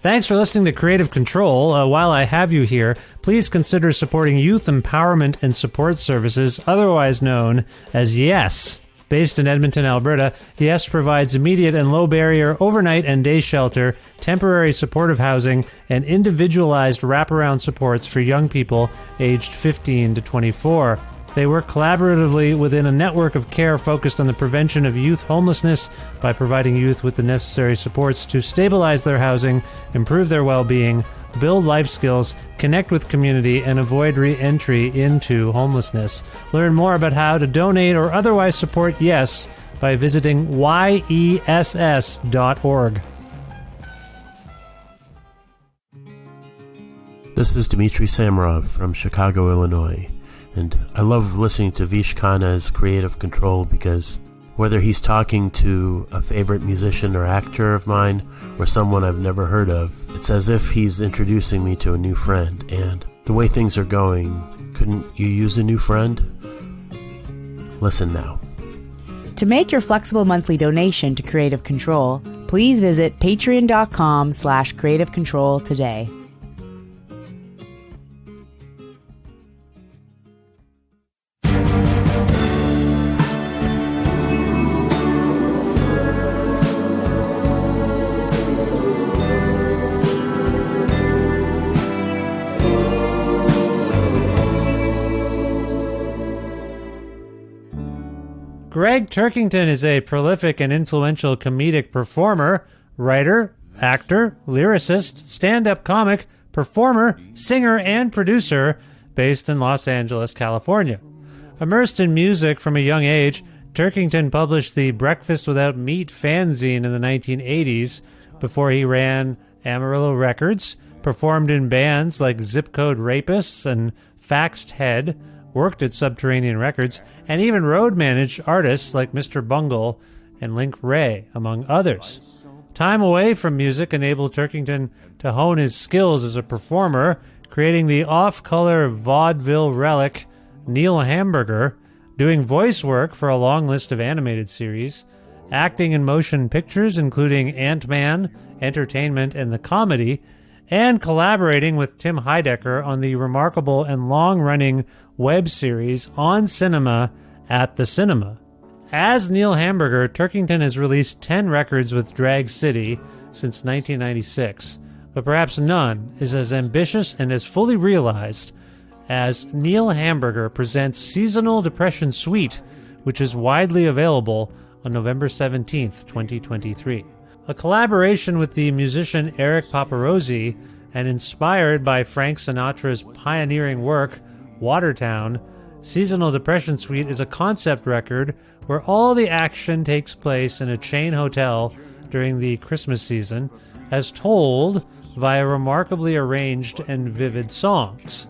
Thanks for listening to Creative Control. While I have you here, please consider supporting Youth Empowerment and Support Services, otherwise known as YES. Based in Edmonton, Alberta, YES provides immediate and low-barrier overnight and day shelter, temporary supportive housing, and individualized wraparound supports for young people aged 15 to 24. They work collaboratively within a network of care focused on the prevention of youth homelessness by providing youth with the necessary supports to stabilize their housing, improve their well-being, build life skills, connect with community, and avoid re-entry into homelessness. Learn more about how to donate or otherwise support YES by visiting yess.org. This is Dmitry Samarov from Chicago, Illinois. And I love listening to Vish Khanna's Creative Control because whether he's talking to a favorite musician or actor of mine or someone I've never heard of, it's as if he's introducing me to a new friend. And the way things are going, couldn't you use a new friend? Listen now. To make your flexible monthly donation to Creative Control, please visit patreon.com/creativecontrol today. Gregg Turkington is a prolific and influential comedic performer, writer, actor, lyricist, stand-up comic, performer, singer, and producer based in Los Angeles, California. Immersed in music from a young age, Turkington published the Breakfast Without Meat fanzine in the 1980s before he ran Amarillo Records, performed in bands like Zip Code Rapists and Faxed Head, worked at Subterranean Records, and even road-managed artists like Mr. Bungle and Link Wray, among others. Time away from music enabled Turkington to hone his skills as a performer, creating the off-color vaudeville relic Neil Hamburger, doing voice work for a long list of animated series, acting in motion pictures including Ant-Man, Entertainment, and The Comedy, and collaborating with Tim Heidecker on the remarkable and long-running web series On Cinema at the Cinema. As Neil Hamburger, Turkington has released 10 records with Drag City since 1996, but perhaps none is as ambitious and as fully realized as Neil Hamburger presents Seasonal Depression Suite, which is widely available on November 17th, 2023. A collaboration with the musician Erik Paparozzi and inspired by Frank Sinatra's pioneering work, Watertown, Seasonal Depression Suite is a concept record where all the action takes place in a chain hotel during the Christmas season, as told via remarkably arranged and vivid songs.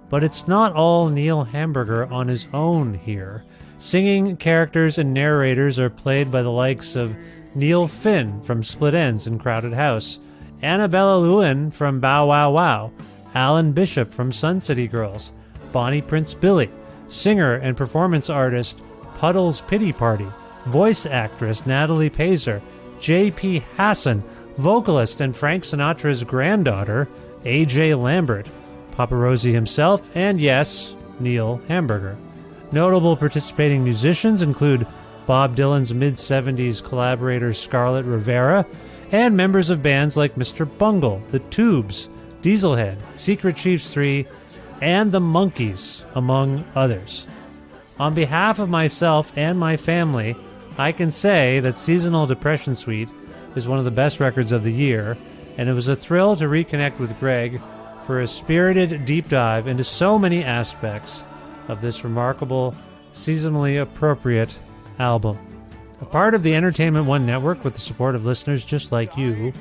But it's not all Neil Hamburger on his own here. Singing characters and narrators are played by the likes of Neil Finn from Split Enz and Crowded House, Annabella Lewin from Bow Wow Wow, Alan Bishop from Sun City Girls, Bonnie Prince Billy, singer and performance artist Puddle's Pity Party, voice actress Natalie Pazer, J.P. Hassan, vocalist and Frank Sinatra's granddaughter, A.J. Lambert, Paparozzi himself, and yes, Neil Hamburger. Notable participating musicians include Bob Dylan's mid-70s collaborator Scarlet Rivera, and members of bands like Mr. Bungle, The Tubes, Dieselhead, Secret Chiefs 3, and The Monkees, among others. On behalf of myself and my family, I can say that Seasonal Depression Suite is one of the best records of the year, and it was a thrill to reconnect with Gregg for a spirited deep dive into so many aspects of this remarkable, seasonally appropriate album. A part of the Entertainment One network with the support of listeners just like you,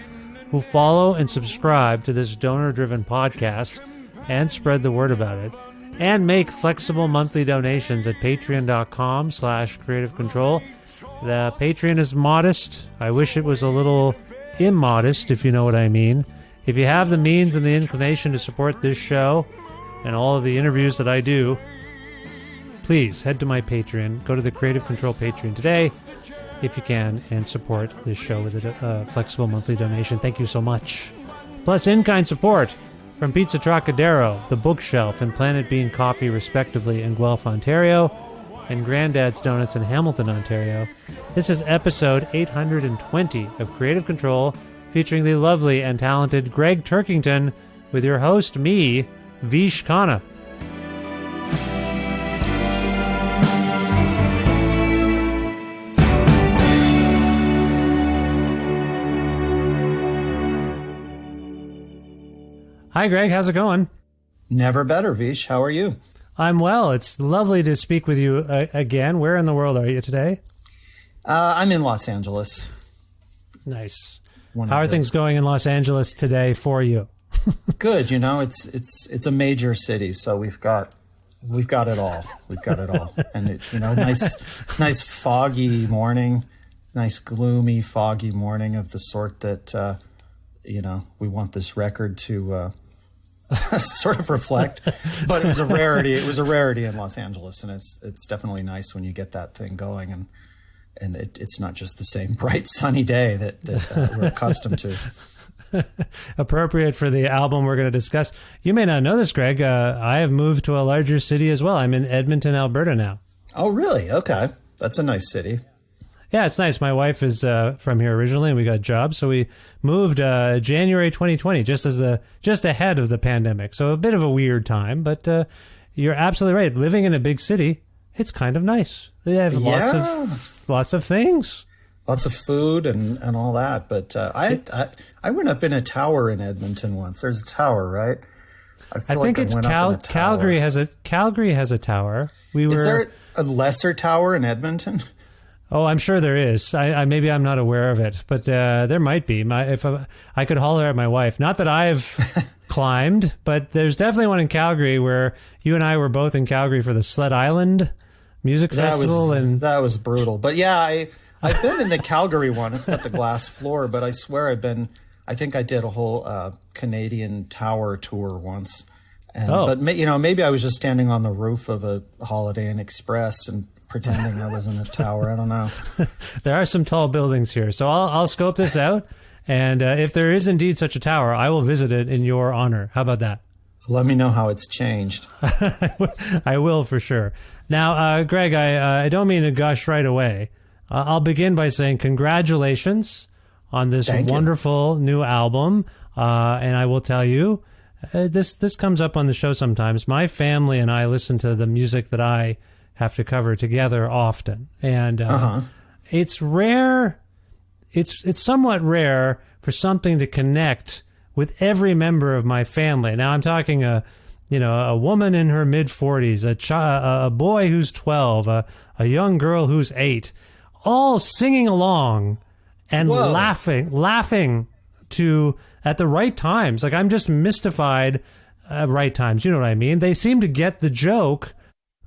who follow and subscribe to this donor-driven podcast and spread the word about it, and make flexible monthly donations at patreon.com/creativecontrol. The Patreon is modest. I wish it was a little immodest, if you know what I mean. If you have the means and the inclination to support this show and all of the interviews that I do, please head to my Patreon. Go to the Creative Control Patreon today. if you can, and support this show with a flexible monthly donation. Thank you so much. Plus, in-kind support from Pizza Trocadero, The Bookshelf, and Planet Bean Coffee, respectively, in Guelph, Ontario, and Granddad's Donuts in Hamilton, Ontario. This is episode 820 of Creative Control, featuring the lovely and talented Gregg Turkington, with your host, me, Vish Khanna. Hi, Greg. How's it going? Never better, Vish. How are you? I'm well. It's lovely to speak with you again. Where in the world are you today? I'm in Los Angeles. Nice. How are things going in Los Angeles today for you? Good. You know, it's a major city, so we've got it all. We've got it all, and it, nice foggy morning, nice gloomy foggy morning of the sort that we want this record to sort of reflect. But it was a rarity. It was a rarity in Los Angeles, and it's definitely nice when you get that thing going, and it's not just the same bright sunny day that we're accustomed to. Appropriate for the album we're going to discuss. You may not know this, Greg. I have moved to a larger city as well. I'm in Edmonton, Alberta now. Oh, really? Okay. That's a nice city. Yeah, it's nice. My wife is from here originally, and we got jobs, so we moved January 2020, just ahead of the pandemic. So a bit of a weird time, but you're absolutely right. Living in a big city, it's kind of nice. They have lots of things, lots of food and all that. But I went up in a tower in Edmonton once. There's a tower, right? I think it's Calgary has a tower. Is there a lesser tower in Edmonton? Oh, I'm sure there is. Maybe I'm not aware of it, but there might be. If I could holler at my wife. Not that I've climbed, but there's definitely one in Calgary where you and I were both in Calgary for the Sled Island Music Festival, and that was brutal. But yeah, I've been in the Calgary one. It's got the glass floor, but I swear I think I did a whole Canadian tower tour once. But maybe I was just standing on the roof of a Holiday Inn Express and pretending I was in the tower. I don't know. There are some tall buildings here, so I'll scope this out, and if there is indeed such a tower, I will visit it in your honor. How about that? Let me know how it's changed. I will for sure. Now, Greg, I don't mean to gush right away. I'll begin by saying congratulations on this wonderful new album, and I will tell you, this comes up on the show sometimes. My family and I listen to the music that I have to cover together often, and it's rare. It's somewhat rare for something to connect with every member of my family. Now I'm talking a woman in her mid-40s, a boy who's 12, a young girl who's 8, all singing along and laughing at the right times. Like, I'm just mystified. Right times, you know what I mean? They seem to get the joke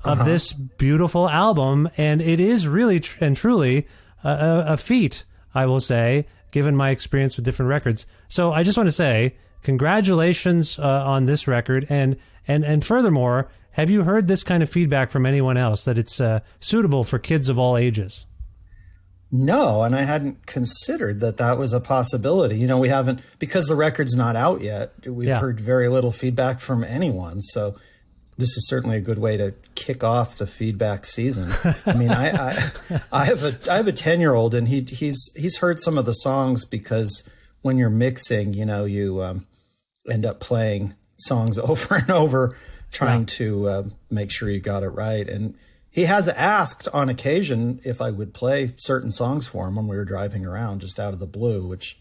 of this beautiful album, and it is really and truly a feat, I will say, given my experience with different records. So I just want to say congratulations on this record, and furthermore, have you heard this kind of feedback from anyone else, that it's suitable for kids of all ages? No, and I hadn't considered that was a possibility. We haven't, because the record's not out yet, we've heard very little feedback from anyone, so this is certainly a good way to kick off the feedback season. I mean, I have a 10-year-old, and he's heard some of the songs, because when you're mixing, you end up playing songs over and over, trying to make sure you got it right. And he has asked on occasion if I would play certain songs for him when we were driving around, just out of the blue, which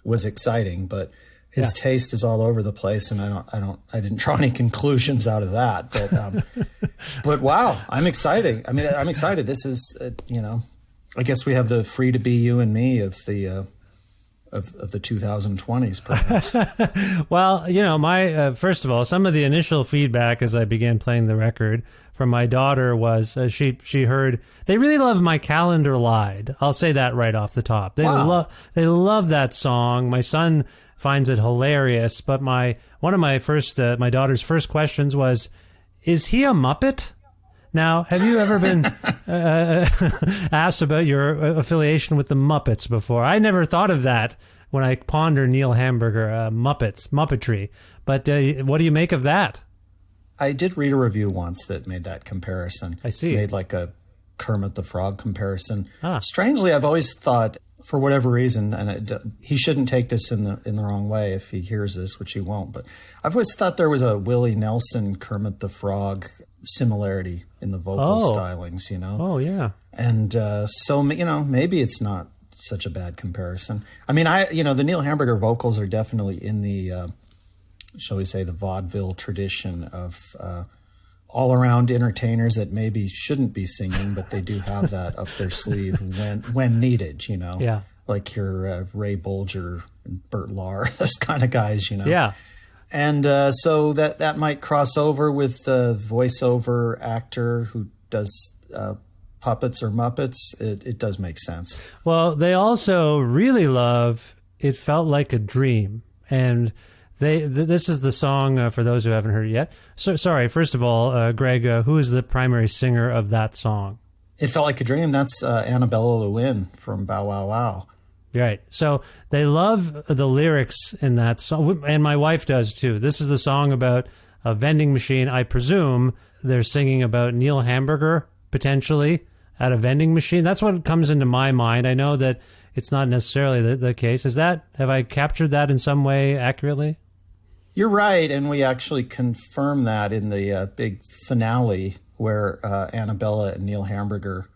was exciting, but his taste is all over the place, and I didn't draw any conclusions out of that. But wow, I'm excited. I mean, I'm excited. This is, I guess we have the Free to Be You and Me of the 2020s, perhaps. Well, my first of all, some of the initial feedback as I began playing the record from my daughter was she heard they really love My Calendar Lied. I'll say that right off the top. They love that song. My son finds it hilarious, but one of my daughter's first questions was, "Is he a Muppet?" Now, have you ever asked about your affiliation with the Muppets before. I never thought of that when I ponder Neil Hamburger, Muppetry. But what do you make of that? I did read a review once that made that comparison. I see. Made like a Kermit the Frog comparison. Ah. Strangely, I've always thought, for whatever reason, and he shouldn't take this in the wrong way if he hears this, which he won't, but I've always thought there was a Willie Nelson Kermit the Frog similarity in the vocal stylings, you know? Oh, yeah. And so, you know, maybe it's not such a bad comparison. I mean, the Neil Hamburger vocals are definitely in the, shall we say, the vaudeville tradition of all-around entertainers that maybe shouldn't be singing, but they do have that up their sleeve when needed, you know? Yeah. Like your Ray Bolger and Burt Lahr, those kind of guys, you know? Yeah. And so that might cross over with the voiceover actor who does puppets or Muppets. It does make sense. Well, they also really love It Felt Like a Dream. And this is the song, for those who haven't heard it yet. So, sorry, first of all, Greg, who is the primary singer of that song? It Felt Like a Dream. That's Annabella Lewin from Bow Wow Wow. Right. So they love the lyrics in that song, and my wife does too. This is the song about a vending machine. I presume they're singing about Neil Hamburger, potentially, at a vending machine. That's what comes into my mind. I know that it's not necessarily the case. Have I captured that in some way accurately? You're right, and we actually confirm that in the big finale where Annabella and Neil Hamburger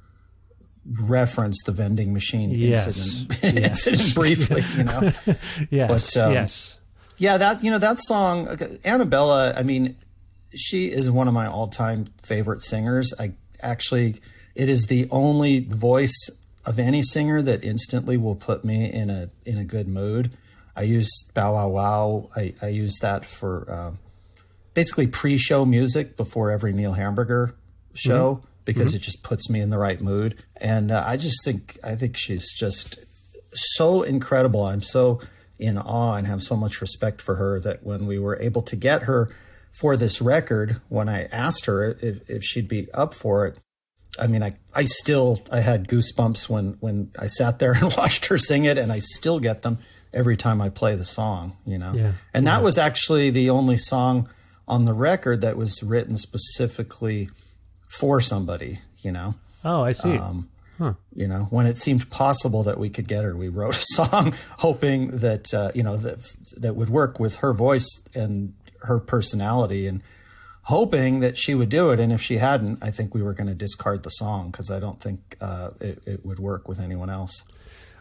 reference the vending machine incident briefly, you know. Yes, but, yes. Yeah, that song, Annabella, I mean, she is one of my all-time favorite singers. It is the only voice of any singer that instantly will put me in a good mood. I use Bow Wow Wow. I use that for basically pre-show music before every Neil Hamburger show because it just puts me in the right mood. And I think she's just so incredible. I'm so in awe and have so much respect for her that when we were able to get her for this record, when I asked her if she'd be up for it, I mean, I had goosebumps when I sat there and watched her sing it, and I still get them every time I play the song, you know? Yeah. And that was actually the only song on the record that was written specifically for somebody, you know? Oh, I see. You know, when it seemed possible that we could get her, we wrote a song hoping that, that would work with her voice and her personality, and hoping that she would do it. And if she hadn't, I think we were going to discard the song because I don't think it would work with anyone else.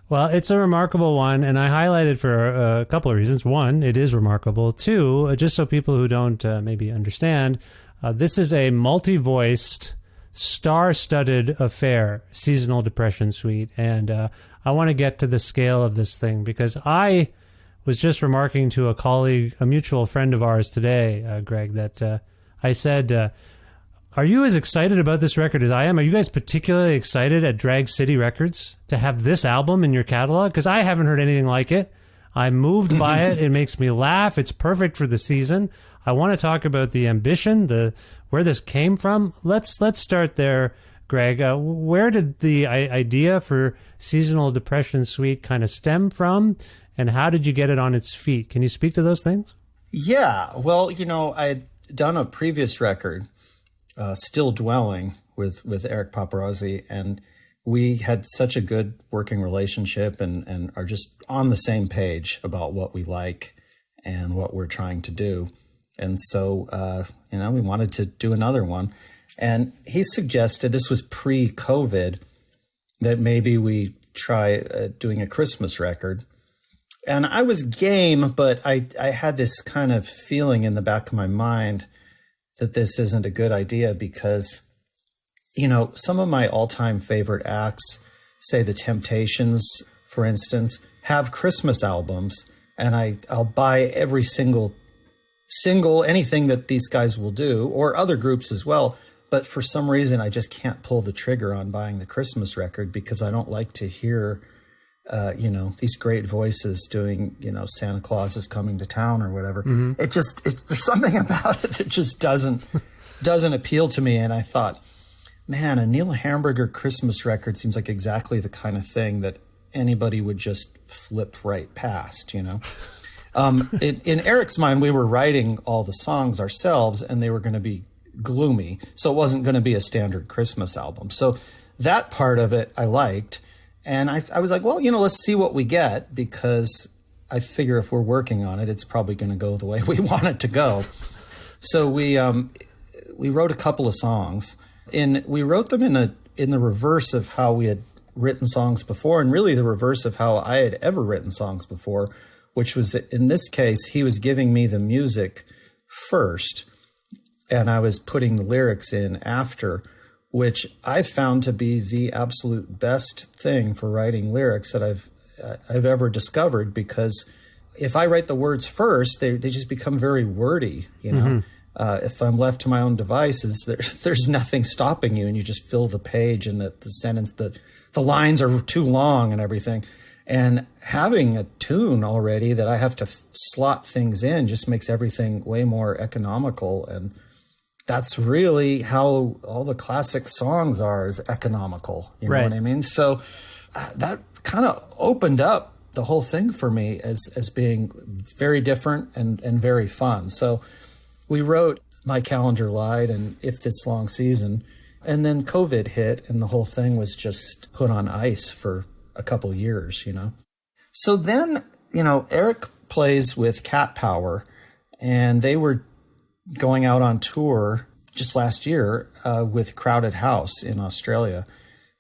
Well, it's a remarkable one, and I highlighted for a couple of reasons. One, it is remarkable. Two, just so people who don't maybe understand, this is a multi-voiced, star-studded affair, Seasonal Depression Suite. And I want to get to the scale of this thing because I was just remarking to a colleague, a mutual friend of ours today, Greg, that I said, are you as excited about this record as I am? Are you guys particularly excited at Drag City Records to have this album in your catalog? Because I haven't heard anything like it. I'm moved by it. It makes me laugh. It's perfect for the season. I want to talk about the ambition, where this came from. Let's start there, Greg. Where did the idea for Seasonal Depression Suite kind of stem from, and how did you get it on its feet? Can you speak to those things? Yeah. Well, I had done a previous record, Still Dwelling, with Erik Paparozzi, and we had such a good working relationship and are just on the same page about what we like and what we're trying to do. And so, we wanted to do another one. And he suggested, this was pre-COVID, that maybe we try doing a Christmas record. And I was game, but I had this kind of feeling in the back of my mind that this isn't a good idea because, some of my all-time favorite acts, say the Temptations, for instance, have Christmas albums, and I'll buy every single anything that these guys will do, or other groups as well. But for some reason, I just can't pull the trigger on buying the Christmas record because I don't like to hear these great voices doing, Santa Claus is coming to town or whatever. Mm-hmm. There's something about it that just doesn't appeal to me. And I thought man, a Neil Hamburger Christmas record seems like exactly the kind of thing that anybody would just flip right past, you know? In Erik's mind, we were writing all the songs ourselves, and they were going to be gloomy. So it wasn't going to be a standard Christmas album. So that part of it I liked. And I was like, well, you know, let's see what we get, because I figure if we're working on it, it's probably going to go the way we want it to go. So we wrote a couple of songs, and we wrote them in the reverse of how we had written songs before, and really the reverse of how I had ever written songs before, which was, in this case, he was giving me the music first, and I was putting the lyrics in after, which I found to be the absolute best thing for writing lyrics that I've ever discovered, because if I write the words first, they just become very wordy, you know. If I'm left to my own devices, there's nothing stopping you, and you just fill the page, and the sentence, the lines are too long and everything. And having a tune already that I have to slot things in just makes everything way more economical. And that's really how all the classic songs are, is economical. You know what I mean? So that kind of opened up the whole thing for me as being very different and very fun. So we wrote My Calendar Lied and If This Long Season, and then COVID hit, and the whole thing was just put on ice for a couple years, you know. So then, you know, Erik plays with Cat Power, and they were going out on tour just last year with Crowded House in Australia,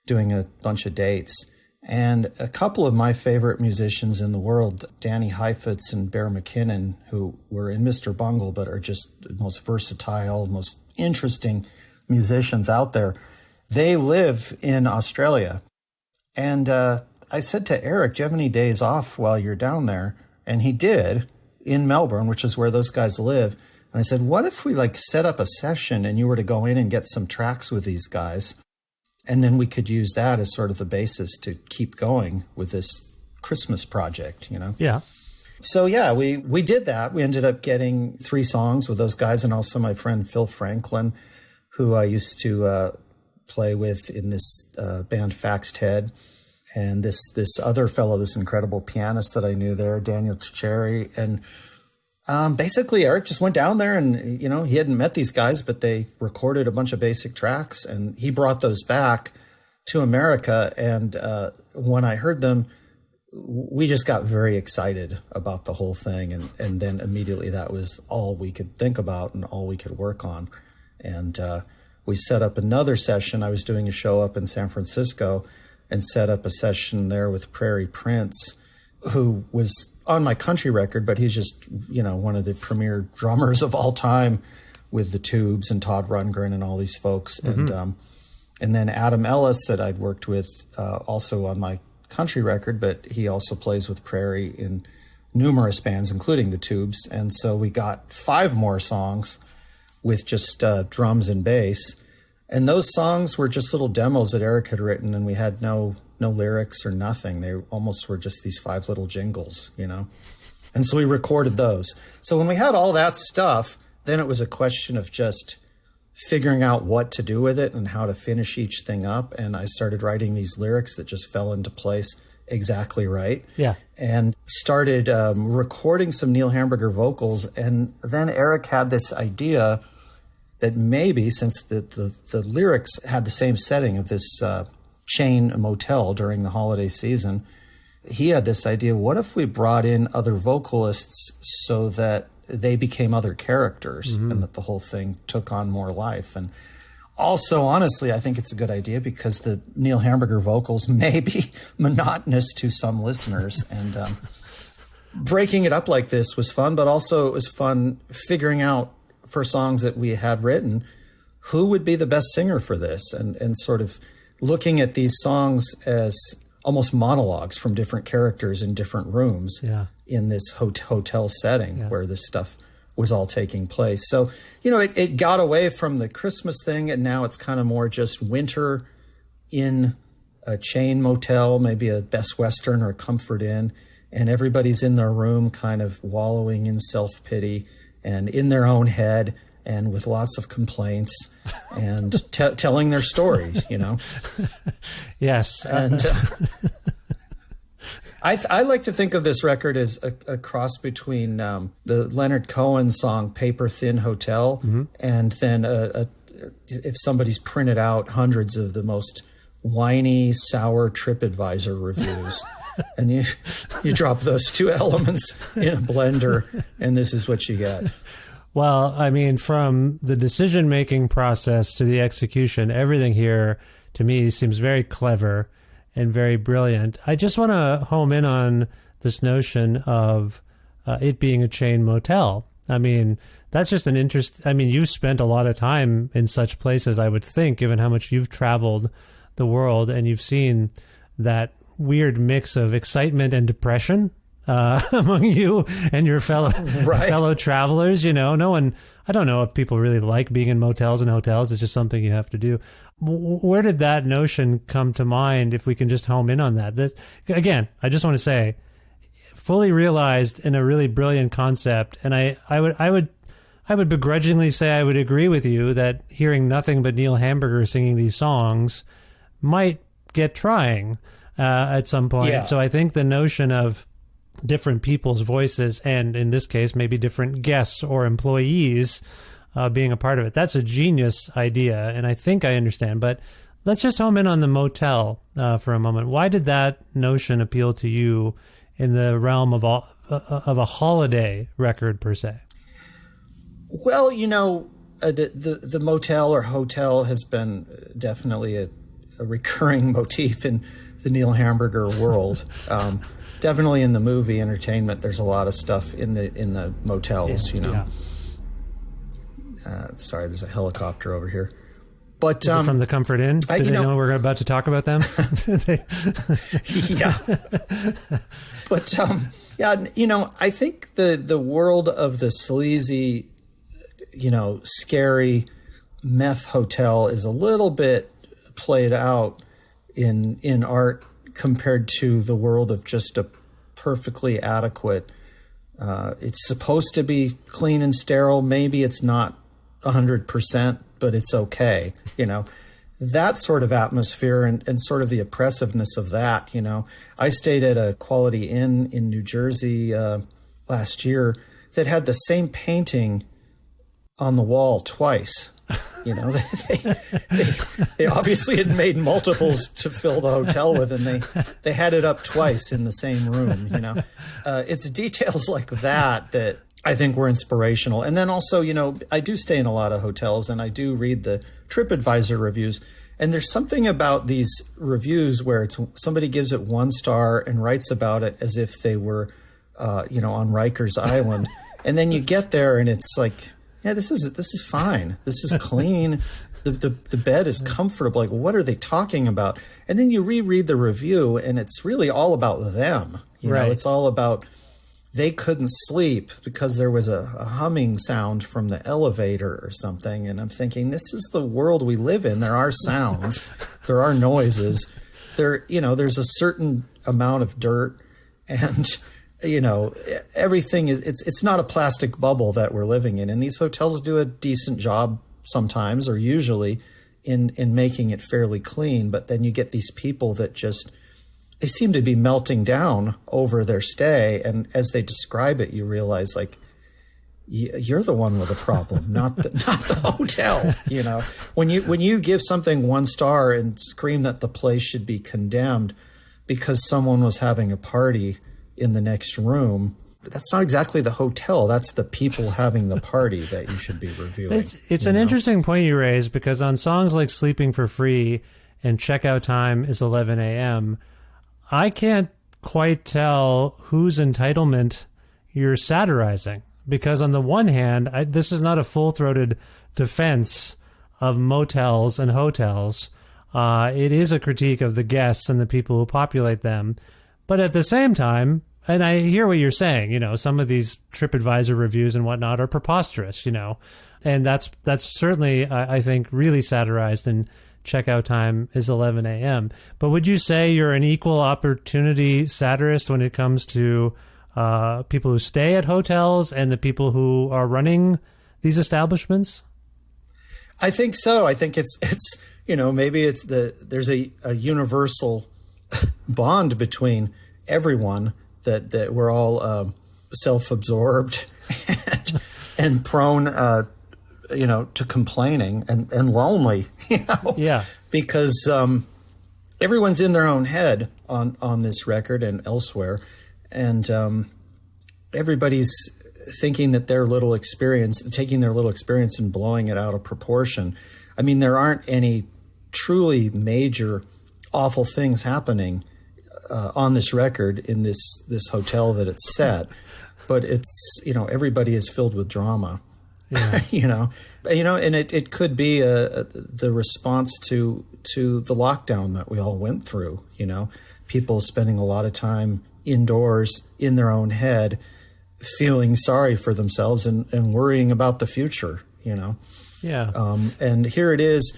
doing a bunch of dates. And a couple of my favorite musicians in the world, Danny Heifetz and Bear McKinnon, who were in Mr. Bungle but are just the most versatile, most interesting musicians out there, they live in Australia. And I said to Erik, do you have any days off while you're down there? And he did, in Melbourne, which is where those guys live. And I said, what if we set up a session and you were to go in and get some tracks with these guys? And then we could use that as sort of the basis to keep going with this Christmas project, you know? Yeah. So, yeah, we did that. We ended up getting 3 songs with those guys, and also my friend Phil Franklin, who I used to play with in this band Faxed Head, and this other fellow, this incredible pianist that I knew there, Daniel Tucheri. And basically Erik just went down there, and, you know, he hadn't met these guys, but they recorded a bunch of basic tracks, and he brought those back to America. And when I heard them, we just got very excited about the whole thing. And then immediately that was all we could think about and all we could work on. And we set up another session. I was doing a show up in San Francisco and set up a session there with Prairie Prince, who was on my country record, but he's just, you know, one of the premier drummers of all time, with the Tubes and Todd Rundgren and all these folks. And then Adam Ellis, that I'd worked with also on my country record, but he also plays with Prairie in numerous bands, including the Tubes. And so we got 5 more songs with just drums and bass. And those songs were just little demos that Erik had written, and we had no lyrics or nothing. They almost were just these 5 little jingles, you know? And so we recorded those. So when we had all that stuff, then it was a question of just figuring out what to do with it and how to finish each thing up. And I started writing these lyrics that just fell into place exactly right. Yeah. And started recording some Neil Hamburger vocals. And then Erik had this idea that maybe, since the lyrics had the same setting of this chain motel during the holiday season, he had this idea, what if we brought in other vocalists so that they became other characters and that the whole thing took on more life? And also, honestly, I think it's a good idea because the Neil Hamburger vocals may be monotonous to some listeners. And breaking it up like this was fun, but also it was fun figuring out, for songs that we had written, who would be the best singer for this, and sort of looking at these songs as almost monologues from different characters in different rooms in this hotel setting where this stuff was all taking place. So, you know, it got away from the Christmas thing, and now it's kind of more just winter in a chain motel, maybe a Best Western or a Comfort Inn, and everybody's in their room kind of wallowing in self-pity and in their own head, and with lots of complaints and telling their stories, Yes. And I like to think of this record as a cross between the Leonard Cohen song Paper Thin Hotel and then if somebody's printed out hundreds of the most whiny, sour TripAdvisor reviews. And you drop those two elements in a blender, and this is what you get. Well, I mean, from the decision-making process to the execution, everything here, to me, seems very clever and very brilliant. I just want to home in on this notion of it being a chain motel. I mean, that's just an interest. I mean, you've spent a lot of time in such places, I would think, given how much you've traveled the world, and you've seen that weird mix of excitement and depression among you and your fellow travelers. No one, I don't know if people really like being in motels and hotels. It's just something you have to do. Where did that notion come to mind, if we can just home in on that? Again, I just want to say, fully realized and a really brilliant concept. And I would begrudgingly say I would agree with you that hearing nothing but Neil Hamburger singing these songs might get trying at some point. Yeah. So I think the notion of different people's voices, and in this case, maybe different guests or employees being a part of it, that's a genius idea, and I think I understand. But let's just home in on the motel for a moment. Why did that notion appeal to you in the realm of a holiday record per se? Well, the motel or hotel has been definitely a recurring motif in the Neil Hamburger world. Definitely in the movie entertainment, there's a lot of stuff in the motels. Yeah. Sorry, there's a helicopter over here. But is it from the Comfort Inn? Do they know we're about to talk about them? Yeah. But I think the world of the sleazy, scary meth hotel is a little bit played out in art compared to the world of just a perfectly adequate. It's supposed to be clean and sterile. Maybe it's not 100%, but it's okay. That sort of atmosphere and sort of the oppressiveness of that. I stayed at a Quality Inn in New Jersey last year that had the same painting on the wall twice. They obviously had made multiples to fill the hotel with, and they had it up twice in the same room. It's details like that I think were inspirational. And then also, I do stay in a lot of hotels, and I do read the TripAdvisor reviews. And there's something about these reviews where somebody gives it 1 star and writes about it as if they were, on Rikers Island, and then you get there and it's like, yeah, this is fine. This is clean. The bed is comfortable. Like, what are they talking about? And then you reread the review, and it's really all about them. It's all about they couldn't sleep because there was a humming sound from the elevator or something. And I'm thinking, this is the world we live in. There are sounds, there are noises. There's a certain amount of dirt, and everything is, it's not a plastic bubble that we're living in. And these hotels do a decent job sometimes, or usually, in making it fairly clean. But then you get these people that they seem to be melting down over their stay. And as they describe it, you realize, like, you're the one with a problem, not the hotel. When you give something 1 star and scream that the place should be condemned because someone was having a party in the next room, that's not exactly the hotel. That's the people having the party that you should be reviewing. It's an interesting point you raise, because on songs like Sleeping for Free and Checkout Time is 11 a.m., I can't quite tell whose entitlement you're satirizing. Because on the one hand, this is not a full-throated defense of motels and hotels. It is a critique of the guests and the people who populate them. But at the same time, and I hear what you're saying, some of these TripAdvisor reviews and whatnot are preposterous, and that's certainly, I think, really satirized in Checkout Time is 11 a.m. But would you say you're an equal opportunity satirist when it comes to people who stay at hotels and the people who are running these establishments? I think so. I think it's maybe there's a universal bond between everyone that we're all self-absorbed and prone to complaining and lonely, Yeah. Because everyone's in their own head on this record and elsewhere, and everybody's thinking that taking their little experience and blowing it out of proportion. I mean, there aren't any truly major awful things happening on this record in this hotel that it's set, but it's, everybody is filled with drama. Yeah. And it could be the response to the lockdown that we all went through. People spending a lot of time indoors in their own head, feeling sorry for themselves and worrying about the future. Yeah. And here it is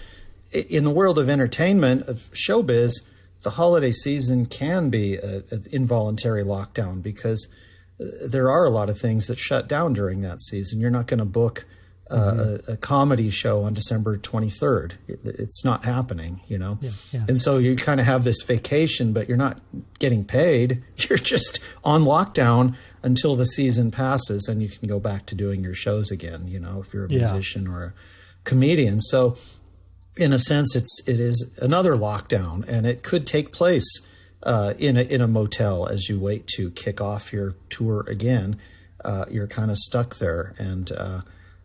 in the world of entertainment, of showbiz. The holiday season can be an involuntary lockdown because there are a lot of things that shut down during that season. You're not going to book a comedy show on December 23rd. It's not happening, Yeah. And so you kind of have this vacation, but you're not getting paid. You're just on lockdown until the season passes and you can go back to doing your shows again, if you're a musician or a comedian. So in a sense, it is another lockdown, and it could take place in a motel as you wait to kick off your tour again. You're kind of stuck there, and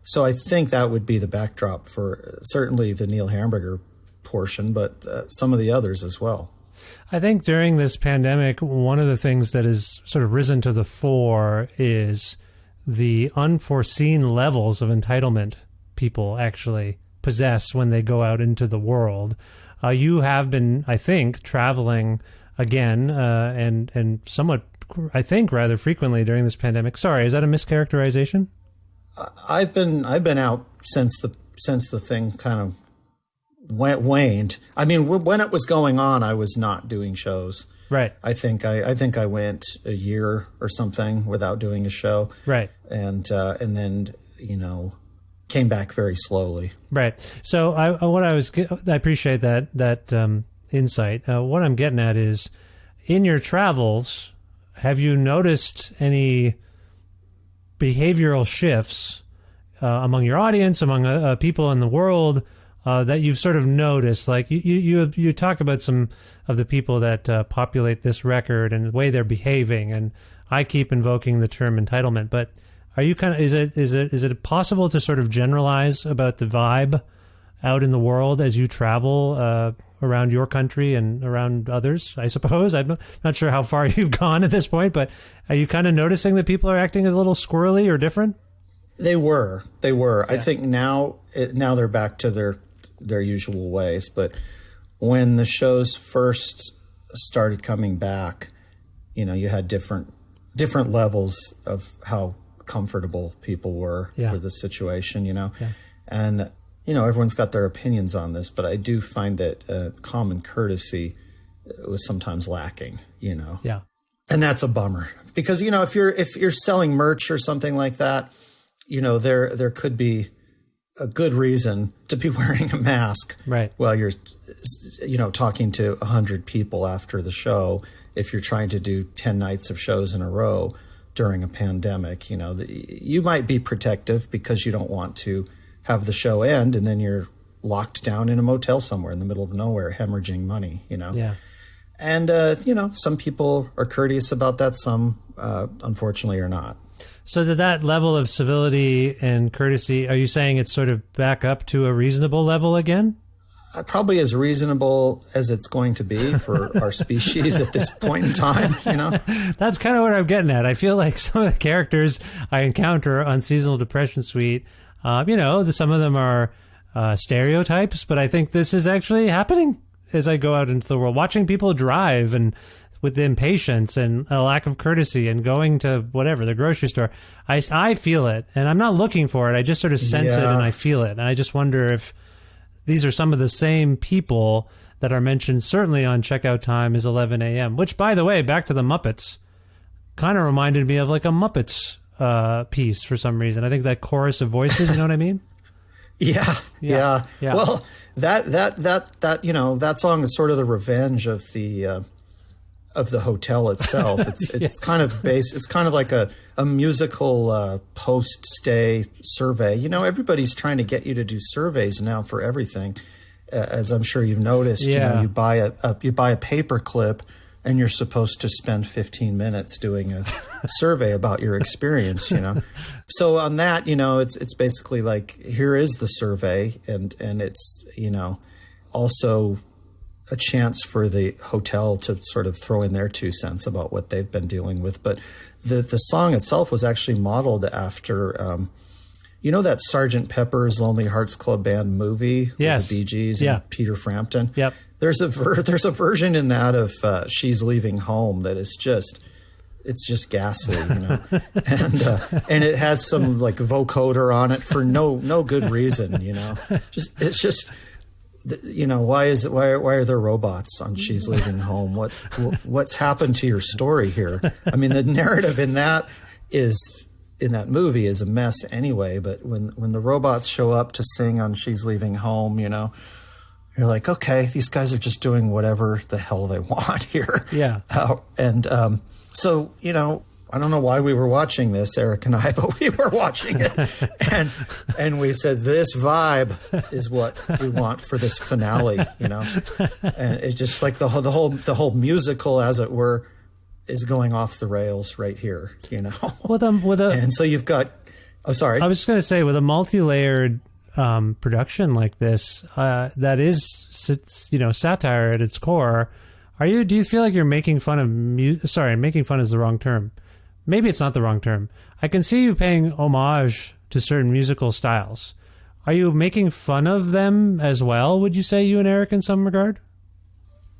so I think that would be the backdrop for certainly the Neil Hamburger portion, but some of the others as well. I think during this pandemic, one of the things that has sort of risen to the fore is the unforeseen levels of entitlement people actually possess when they go out into the world. You have been, I think, traveling again and somewhat, I think, rather frequently during this pandemic. Sorry, is that a mischaracterization? I've been out since the thing kind of waned. I mean, when it was going on, I was not doing shows. Right. I think I went a year or something without doing a show. Right. And then came back very slowly. Right. So I appreciate that insight. What I'm getting at is, in your travels, have you noticed any behavioral shifts among your audience, among people in the world that you've sort of noticed? Like you talk about some of the people that populate this record and the way they're behaving, and I keep invoking the term entitlement, but are you kind of, is it possible to sort of generalize about the vibe out in the world as you travel around your country and around others, I suppose? I'm not sure how far you've gone at this point, but are you kind of noticing that people are acting a little squirrely or different? They were. Yeah. I think now they're back to their usual ways. But when the shows first started coming back, you had different levels of how comfortable people were with the situation, and everyone's got their opinions on this, but I do find that common courtesy was sometimes lacking, and that's a bummer because if you're selling merch or something like that, there could be a good reason to be wearing a mask while you're talking to 100 people after the show. If you're trying to do 10 nights of shows in a row during a pandemic, you might be protective because you don't want to have the show end and then you're locked down in a motel somewhere in the middle of nowhere hemorrhaging money, And, some people are courteous about that. Some, unfortunately, are not. So to that level of civility and courtesy, are you saying it's sort of back up to a reasonable level again? Probably as reasonable as it's going to be for our species at this point in time, That's kind of what I'm getting at. I feel like some of the characters I encounter on Seasonal Depression Suite, some of them are stereotypes, but I think this is actually happening as I go out into the world. Watching people drive and with impatience and a lack of courtesy and going to whatever, the grocery store, I feel it, and I'm not looking for it. I just sort of sense it and I feel it. And I just wonder if these are some of the same people that are mentioned certainly on Checkout Time is 11 a.m., which, by the way, back to the Muppets, kind of reminded me of like a Muppets piece for some reason. I think that chorus of voices, you know what I mean? Yeah. Well, that you know, that song is sort of the revenge of the hotel itself. It's kind of based. It's kind of like a musical post-stay survey. You know, everybody's trying to get you to do surveys now for everything, as I'm sure you've noticed. You know, you buy a paper clip, and you're supposed to spend 15 minutes doing a survey about your experience. You know, so on that, you know, it's basically like, here is the survey, and it's, you know, also a chance for the hotel to sort of throw in their 2 cents about what they've been dealing with. But the song itself was actually modeled after, you know, that Sgt. Pepper's Lonely Hearts Club Band movie with the Bee Gees and Peter Frampton. Yep. There's a version in that of She's Leaving Home that is just, it's just ghastly, you know, and it has some like vocoder on it for no good reason, you know. It's just, you know, why are there robots on She's Leaving Home? What's happened to your story here? I mean, the narrative in that movie is a mess anyway. But when the robots show up to sing on She's Leaving Home, you know, you're like, okay, these guys are just doing whatever the hell they want here. Yeah. So, you know, I don't know why we were watching this, Erik and I, but we were watching it, and we said, this vibe is what we want for this finale, you know. And it's just like the whole musical, as it were, is going off the rails right here, you know. And so you've got, oh, sorry, I was just going to say, with a multi-layered production like this, that is, you know, satire at its core. Do you feel like you're making fun of making fun is the wrong term. Maybe it's not the wrong term. I can see you paying homage to certain musical styles. Are you making fun of them as well, would you say, you and Erik, in some regard?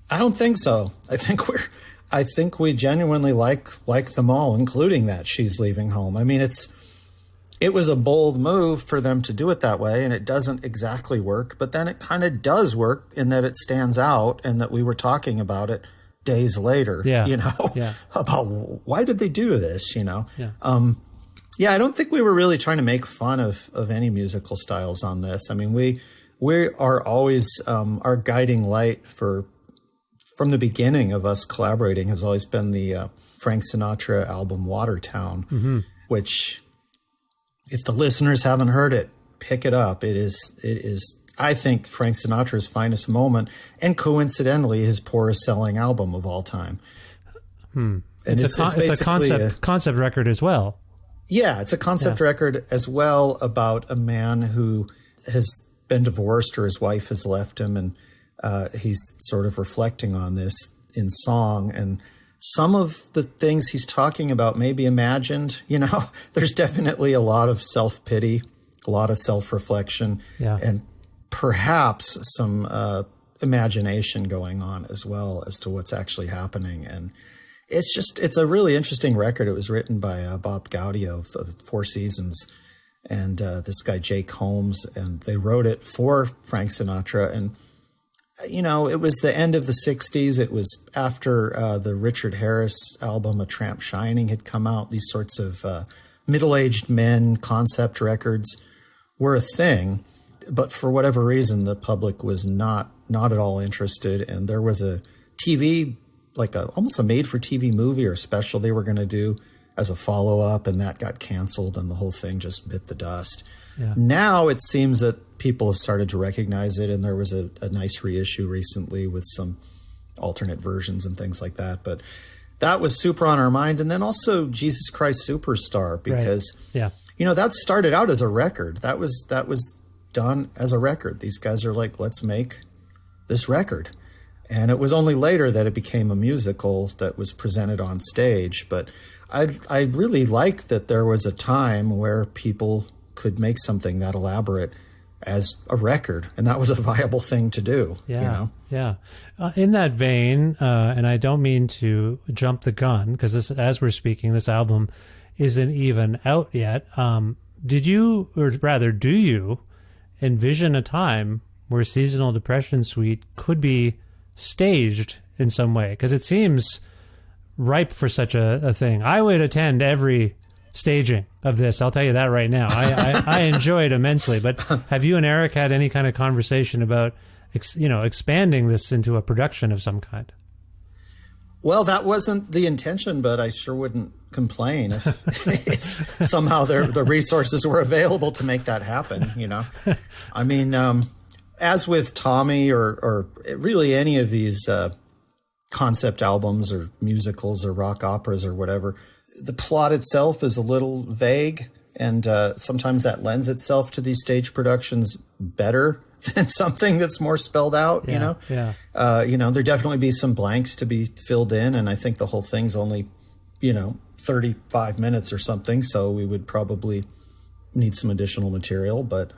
I don't think so. I think we genuinely like them all, including that She's Leaving Home. I mean, it was a bold move for them to do it that way, and it doesn't exactly work, but then it kind of does work in that it stands out, and that we were talking about it days later, you know, about why did they do this, you know? I don't think we were really trying to make fun of any musical styles on this. I mean, we are always, our guiding light from the beginning of us collaborating has always been the Frank Sinatra album Watertown, which, if the listeners haven't heard it, pick it up. It is, I think, Frank Sinatra's finest moment, and coincidentally, his poorest selling album of all time. And it's a concept record as well. Yeah, it's a concept record as well, about a man who has been divorced, or his wife has left him, and he's sort of reflecting on this in song. And some of the things he's talking about may be imagined. You know, there's definitely a lot of self-pity, a lot of self-reflection, and perhaps some imagination going on as well as to what's actually happening. And it's a really interesting record. It was written by Bob Gaudio of the Four Seasons and this guy Jake Holmes, and they wrote it for Frank Sinatra. And, you know, it was the end of the 60s. It was after the Richard Harris album, A Tramp Shining, had come out. These sorts of middle-aged men concept records were a thing. But for whatever reason, the public was not at all interested. And there was a TV, like almost a made-for-TV movie or special they were going to do as a follow-up, and that got canceled, and the whole thing just bit the dust. Now it seems that people have started to recognize it, and there was a nice reissue recently with some alternate versions and things like that. But that was super on our mind. And then also Jesus Christ Superstar, because you know, that started out as a record. That was done as a record. These guys are like, let's make this record. And it was only later that it became a musical that was presented on stage. But I really like that there was a time where people could make something that elaborate as a record, and that was a viable thing to do. You know? In that vein, and I don't mean to jump the gun, because this, as we're speaking, this album isn't even out yet. Did you, or rather, do you envision a time where Seasonal Depression Suite could be staged in some way? Because it seems ripe for such a thing. I would attend every staging of this. I'll tell you that right now. I enjoy it immensely. But have you and Erik had any kind of conversation about, expanding this into a production of some kind? Well, that wasn't the intention, but I sure wouldn't complain if somehow the resources were available to make that happen, I mean, as with Tommy or really any of these concept albums or musicals or rock operas or whatever, the plot itself is a little vague, and sometimes that lends itself to these stage productions better than something that's more spelled out, Yeah. There definitely be some blanks to be filled in, and I think the whole thing's only, 35 minutes or something, so we would probably need some additional material, but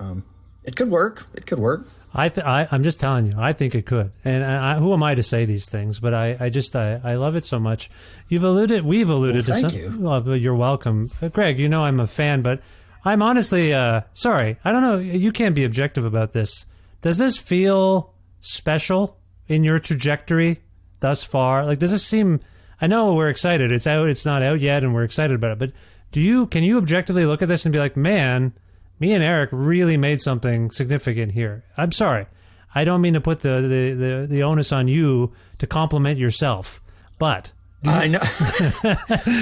it could work. It could work. I'm just telling you, I think it could. And who am I to say these things? But I love it so much. We've alluded to some. Thank you. Well, you're welcome. Greg, I'm a fan, but I'm honestly, sorry. I don't know. You can't be objective about this. Does this feel special in your trajectory thus far? Like, does this seem, I know we're excited. It's out, it's not out yet, and we're excited about it. But can you objectively look at this and be like, man, me and Erik really made something significant here? I'm sorry. I don't mean to put the onus on you to compliment yourself, but I know.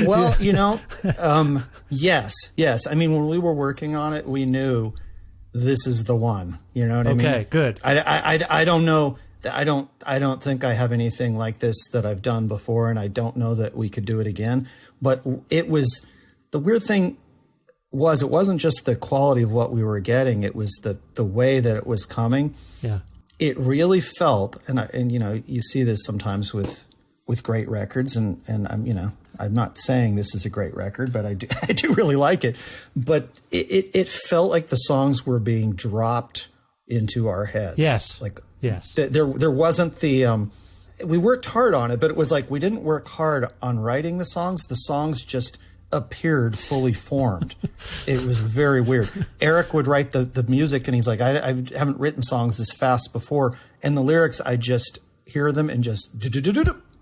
Well, yes. I mean, when we were working on it, we knew this is the one. You know what I mean? Okay, good. I don't know. I don't think I have anything like this that I've done before, and I don't know that we could do it again. But it was, the weird thing was, it wasn't just the quality of what we were getting, it was the way that it was coming. Yeah. It really felt, and you see this sometimes with great records, and I'm not saying this is a great record, but I do really like it. But it felt like the songs were being dropped into our heads. Yes. Yes. There wasn't the we worked hard on it, but it was like we didn't work hard on writing the songs. The songs just appeared fully formed. It was very weird. Erik would write the music, and he's like, I haven't written songs this fast before. And the lyrics, I just hear them and just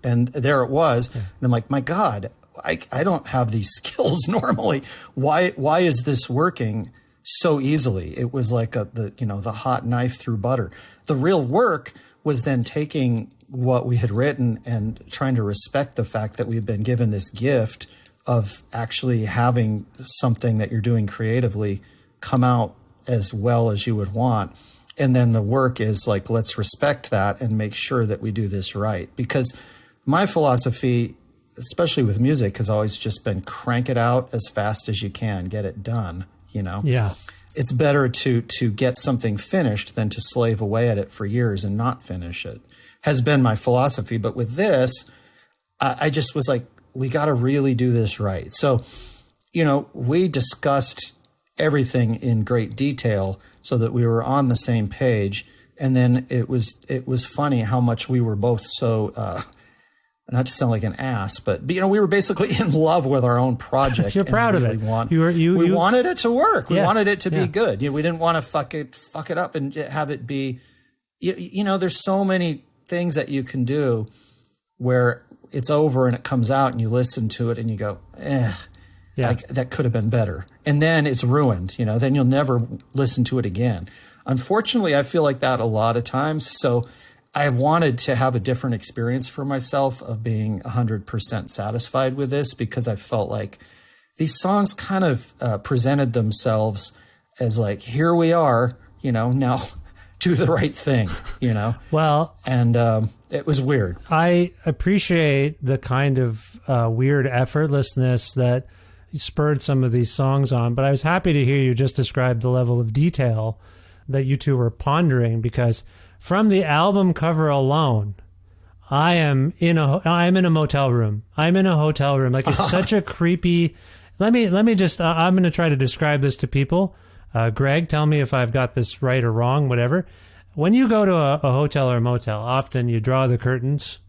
and there it was. Yeah. And I'm like, my God, I don't have these skills normally. Why is this working so easily? It was like the hot knife through butter. The real work was then taking what we had written and trying to respect the fact that we've been given this gift of actually having something that you're doing creatively come out as well as you would want. And then the work is like, let's respect that and make sure that we do this right. Because my philosophy, especially with music, has always just been crank it out as fast as you can, get it done, Yeah. It's better to get something finished than to slave away at it for years and not finish it, has been my philosophy. But with this, I just was like, we got to really do this right. So, we discussed everything in great detail so that we were on the same page. And then it was funny how much we were both so, not to sound like an ass, but we were basically in love with our own project. You're proud of it. We wanted it to work. Yeah, we wanted it to be good. We didn't want to fuck it up and have it be, there's so many things that you can do where it's over and it comes out and you listen to it and you go, that could have been better. And then it's ruined, then you'll never listen to it again. Unfortunately, I feel like that a lot of times. So I wanted to have a different experience for myself of being 100% satisfied with this, because I felt like these songs kind of presented themselves as like, here we are, now do the right thing, Well, and it was weird. I appreciate the kind of weird effortlessness that spurred some of these songs on, but I was happy to hear you just describe the level of detail that you two were pondering, because from the album cover alone, I'm in a motel room. I'm in a hotel room. Like, it's such a creepy. Let me just. I'm going to try to describe this to people. Greg, tell me if I've got this right or wrong. Whatever. When you go to a hotel or a motel, often you draw the curtains,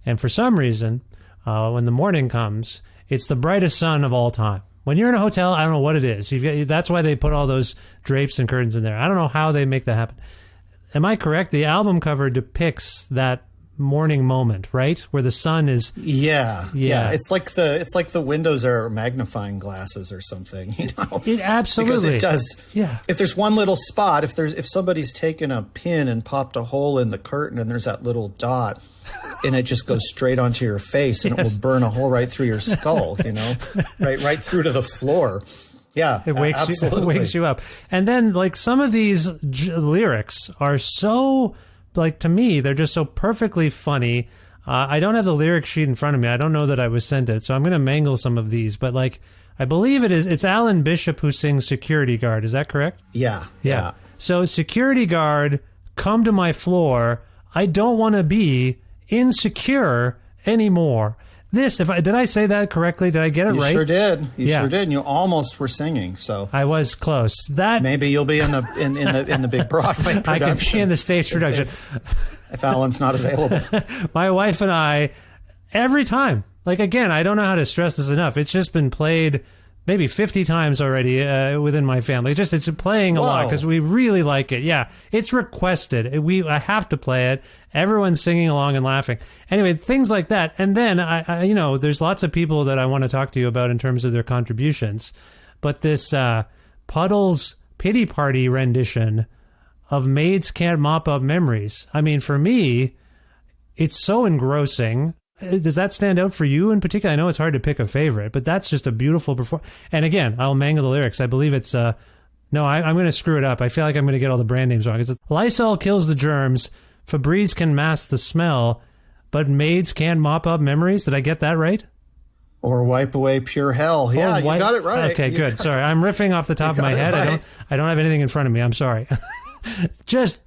and for some reason, when the morning comes, it's the brightest sun of all time. When you're in a hotel, I don't know what it is. That's why they put all those drapes and curtains in there. I don't know how they make that happen. Am I correct? The album cover depicts that morning moment, right? Where the sun is. Yeah. It's like the windows are magnifying glasses or something, you know? It absolutely. Because it does. Yeah. If there's one little spot, if somebody's taken a pin and popped a hole in the curtain and there's that little dot and it just goes straight onto your face and it will burn a hole right through your skull, you know? right through to the floor. Yeah, it wakes you up. And then, like, some of these lyrics are so, like, to me, they're just so perfectly funny. I don't have the lyric sheet in front of me. I don't know that I was sent it, so I'm going to mangle some of these. But, like, I believe it's Alan Bishop who sings Security Guard. Is that correct? Yeah. So, Security Guard, come to my floor. I don't want to be insecure anymore. Did I say that correctly? Did I get it right? You sure did. You sure did. And you almost were singing. So I was close. Maybe you'll be in the big Broadway production. I can be in the stage production if Alan's not available. My wife and I, every time. Like, again, I don't know how to stress this enough. It's just been played maybe 50 times already within my family. It's playing a lot because we really like it. Yeah, it's requested. I have to play it. Everyone's singing along and laughing. Anyway, things like that. And then, I there's lots of people that I want to talk to you about in terms of their contributions. But this Puddle's Pity Party rendition of Maids Can't Mop Up Memories. I mean, for me, it's so engrossing. Does that stand out for you in particular? I know it's hard to pick a favorite, but that's just a beautiful performance. And again, I'll mangle the lyrics. I believe it's, I'm going to screw it up. I feel like I'm going to get all the brand names wrong. It's Lysol kills the germs, Febreze can mask the smell, but maids can't mop up memories. Did I get that right? Or wipe away pure hell. Yeah, you got it right. Okay, good. Sorry, I'm riffing off the top of my head. Right. I don't have anything in front of me. I'm sorry. Just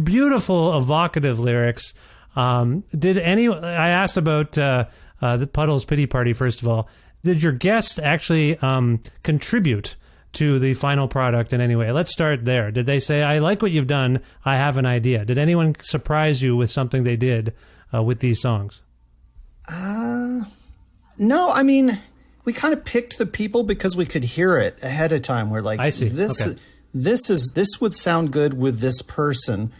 beautiful, evocative lyrics. I asked about the Puddle's Pity Party, first of all. Did your guest actually contribute to the final product in any way? Let's start there. Did they say, I like what you've done, I have an idea? Did anyone surprise you with something they did with these songs? No, I mean, we kind of picked the people because we could hear it ahead of time. We're like, I see. This would sound good with this person.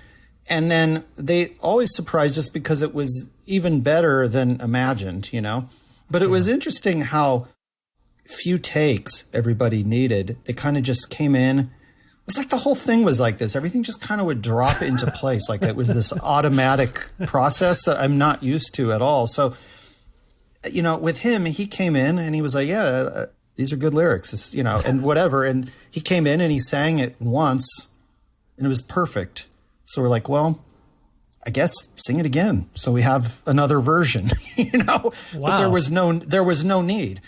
And then they always surprised us because it was even better than imagined, you know? But it was interesting how few takes everybody needed. They kind of just came in. It's like the whole thing was like this. Everything just kind of would drop into place. Like it was this automatic process that I'm not used to at all. So, you know, with him, he came in and he was like, these are good lyrics, it's, you know, and whatever. And he came in and he sang it once and it was perfect. So we're like, well, I guess sing it again. So we have another version, you know, but there was no need.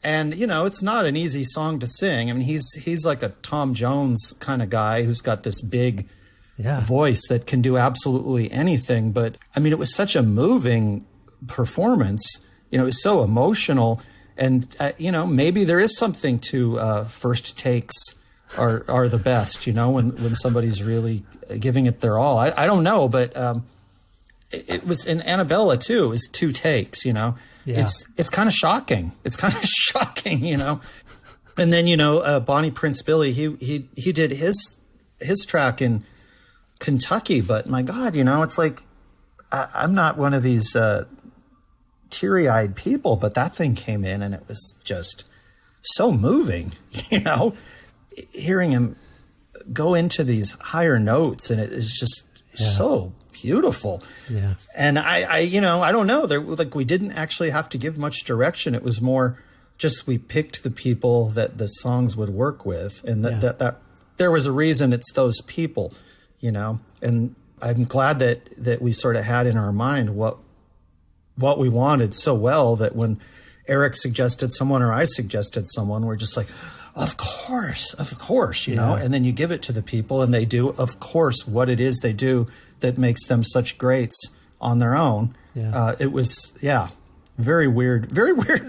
And, you know, it's not an easy song to sing. I mean, he's like a Tom Jones kind of guy who's got this big voice that can do absolutely anything. But I mean, it was such a moving performance, you know, it was so emotional. And, you know, maybe there is something to first takes are the best, you know, when somebody's really giving it their all. I don't know, but it was in Annabella too. It was 2 takes, you know. Yeah. It's kind of shocking. It's kind of shocking, you know. And then, you know, Bonnie Prince Billy, he did his track in Kentucky, but my God, you know, it's like I'm not one of these teary-eyed people, but that thing came in and it was just so moving, you know, hearing him go into these higher notes, and it is just so beautiful. Yeah. And I you know, I don't know. We didn't actually have to give much direction. It was more just we picked the people that the songs would work with, and that there was a reason it's those people, you know. And I'm glad that we sort of had in our mind what we wanted so well that when Erik suggested someone or I suggested someone, we're just like, of course, you know, and then you give it to the people and they do, of course, what it is they do that makes them such greats on their own. Yeah. It was, very weird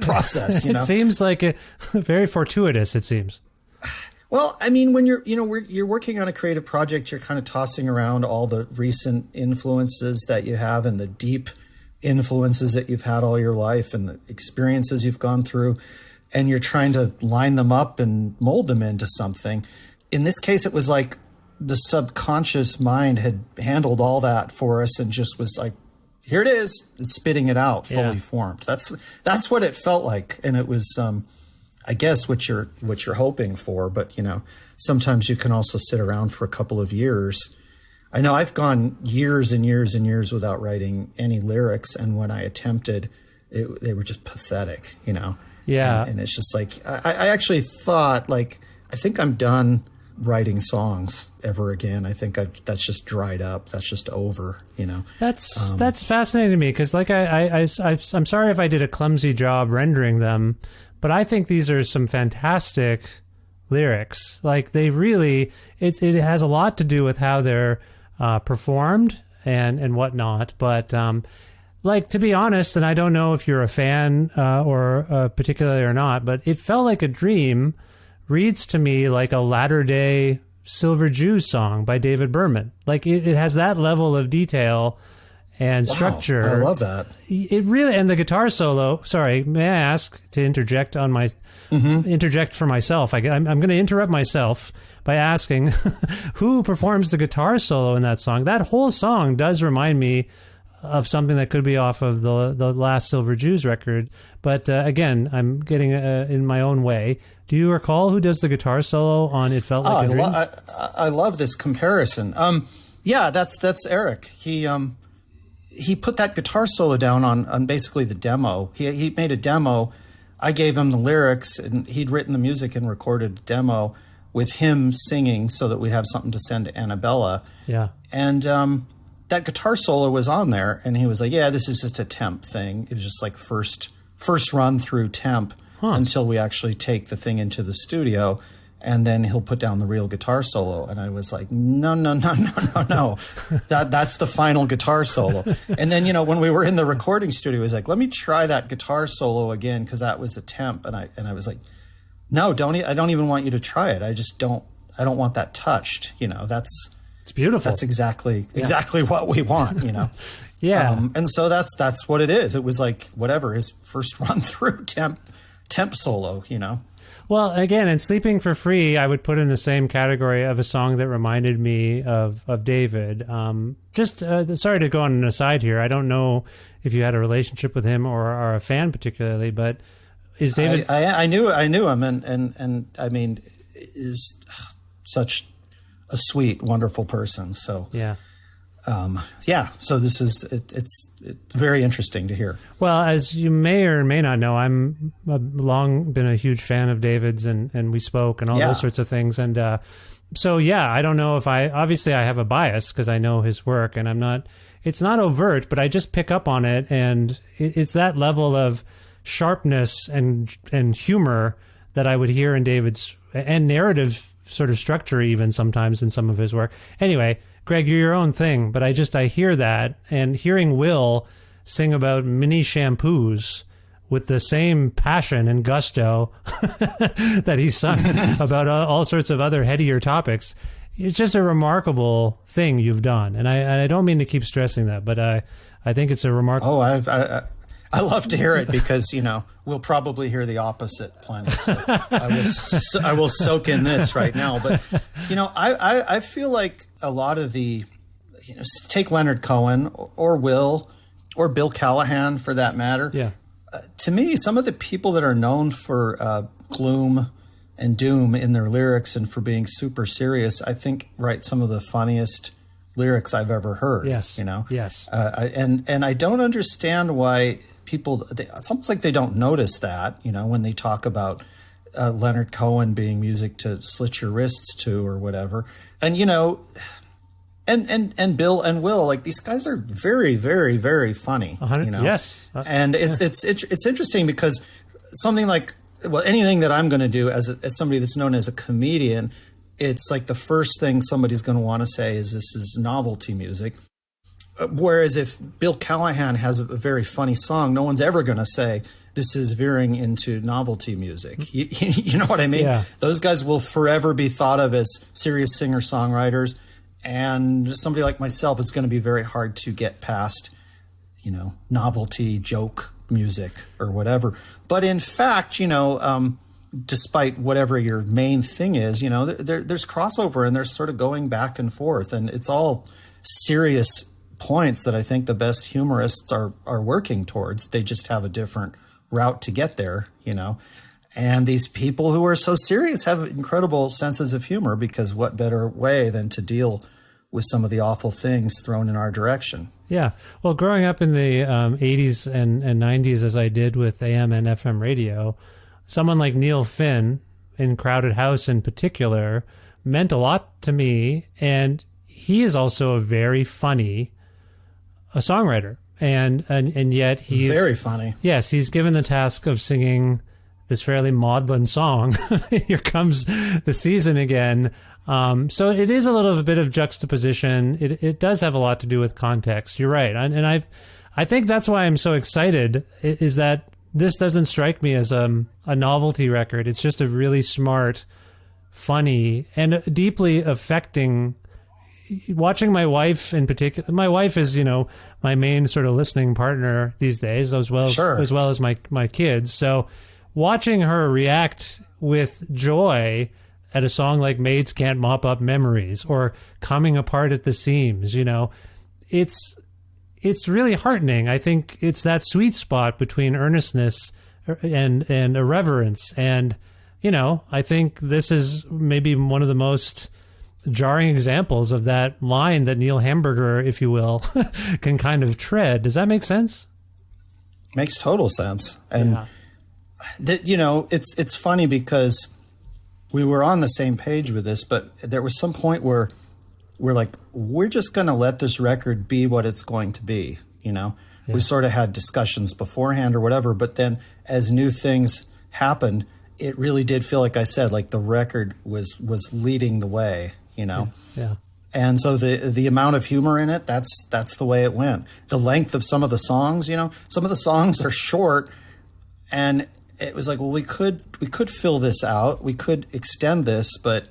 process, you know. It seems like very fortuitous, it seems. Well, I mean, when you're working on a creative project, you're kind of tossing around all the recent influences that you have and the deep influences that you've had all your life and the experiences you've gone through. And you're trying to line them up and mold them into something. In this case, it was like the subconscious mind had handled all that for us and just was like, here it is. It's spitting it out, fully formed. That's what it felt like, and it was, I guess, what you're hoping for. But sometimes you can also sit around for a couple of years. I know I've gone years and years and years without writing any lyrics, and when I attempted, they were just pathetic. Yeah, and it's just like I actually thought, like, I think I'm done writing songs ever again. I think that's just dried up. That's just over. That's fascinating to me, because like I'm sorry if I did a clumsy job rendering them, but I think these are some fantastic lyrics. Like, they really, it has a lot to do with how they're performed and whatnot. But like, to be honest, and I don't know if you're a fan or particularly or not, but It Felt Like a Dream reads to me like a latter-day Silver Jews song by David Berman. Like, it has that level of detail and structure. I love that. It really, and the guitar solo. Sorry, may I ask to interject on my interject for myself? I'm going to interrupt myself by asking who performs the guitar solo in that song. That whole song does remind me of something that could be off of the last Silver Jews record. But again, I'm getting in my own way. Do you recall who does the guitar solo on It Felt Like a Dream? I love this comparison. Yeah, that's Erik. He put that guitar solo down on basically the demo. He made a demo. I gave him the lyrics, and he'd written the music and recorded a demo with him singing so that we'd have something to send to Annabella. Yeah. And that guitar solo was on there, and he was like, yeah, this is just a temp thing. It was just like first run through temp until we actually take the thing into the studio, and then he'll put down the real guitar solo. And I was like, no. That's the final guitar solo. And then, when we were in the recording studio, he was like, let me try that guitar solo again, because that was a temp. And I was like, no, I don't even want you to try it. I don't want that touched. It's beautiful. That's exactly what we want, Yeah. And so that's what it is. It was like, whatever, his first run through temp solo, Well, again, in Sleeping for Free, I would put in the same category of a song that reminded me of David. Sorry to go on an aside here. I don't know if you had a relationship with him or are a fan particularly, but is David... I knew him, and I mean, is such a sweet, wonderful person. So yeah. So this is it's very interesting to hear. Well, as you may or may not know, I'm long been a huge fan of David's, and we spoke and all those sorts of things. And so, I don't know if obviously I have a bias because I know his work, and it's not overt, but I just pick up on it. And it's that level of sharpness and humor that I would hear in David's, and narrative sort of structure even sometimes in some of his work. Anyway, Greg, you're your own thing, but I hear that, and hearing Will sing about mini shampoos with the same passion and gusto that he sung about all sorts of other headier topics, it's just a remarkable thing you've done. And I don't mean to keep stressing that, but I think it's a remarkable... Oh, I love to hear it because, we'll probably hear the opposite plenty. So I will soak in this right now. But, I feel like a lot of the, take Leonard Cohen or Will or Bill Callahan for that matter. Yeah. To me, some of the people that are known for gloom and doom in their lyrics and for being super serious, I think write some of the funniest lyrics I've ever heard. Yes. Yes. And I don't understand why people, it's almost like they don't notice that, when they talk about Leonard Cohen being music to slit your wrists to or whatever. And, and Bill and Will, like, these guys are very, very, very funny. Yes. And it's interesting because something like, anything that I'm going to do as somebody that's known as a comedian, it's like the first thing somebody's going to want to say is this is novelty music. Whereas if Bill Callahan has a very funny song, no one's ever going to say this is veering into novelty music. You know what I mean? Yeah. Those guys will forever be thought of as serious singer-songwriters. And somebody like myself, it's going to be very hard to get past, novelty joke music or whatever. But in fact, despite whatever your main thing is, there's crossover and there's sort of going back and forth, and it's all serious points that I think the best humorists are working towards. They just have a different route to get there, you know. And these people who are so serious have incredible senses of humor, because what better way than to deal with some of the awful things thrown in our direction. Yeah. Well, growing up in the 80s and 90s, as I did with AM and FM radio, someone like Neil Finn, in Crowded House in particular, meant a lot to me. And he is also a very funny songwriter. And yet he's... Very funny. Yes, he's given the task of singing this fairly maudlin song. Here comes the season again. So it is a little bit of juxtaposition. It does have a lot to do with context. You're right. And I think that's why I'm so excited, is that this doesn't strike me as a novelty record. It's just a really smart, funny, and deeply affecting. Watching my wife in particular, my wife is, you know, my main sort of listening partner these days, as well as my kids. So watching her react with joy at a song like Maids Can't Mop Up Memories or Coming Apart at the Seams, you know, it's really heartening. I think it's that sweet spot between earnestness and irreverence. And, you know, I think this is maybe one of the most jarring examples of that line that Neil Hamburger, if you will, can kind of tread. Does that make sense? Makes total sense. And you know, it's funny because we were on the same page with this, but there was some point where we're like, we're just going to let this record be what it's going to be. You know, we sort of had discussions beforehand or whatever, but then as new things happened, it really did feel, like I said, like the record was leading the way, you know? Yeah. And so the amount of humor in it, that's the way it went. The length of some of the songs, you know, some of the songs are short, and it was like, well, we could fill this out. We could extend this, but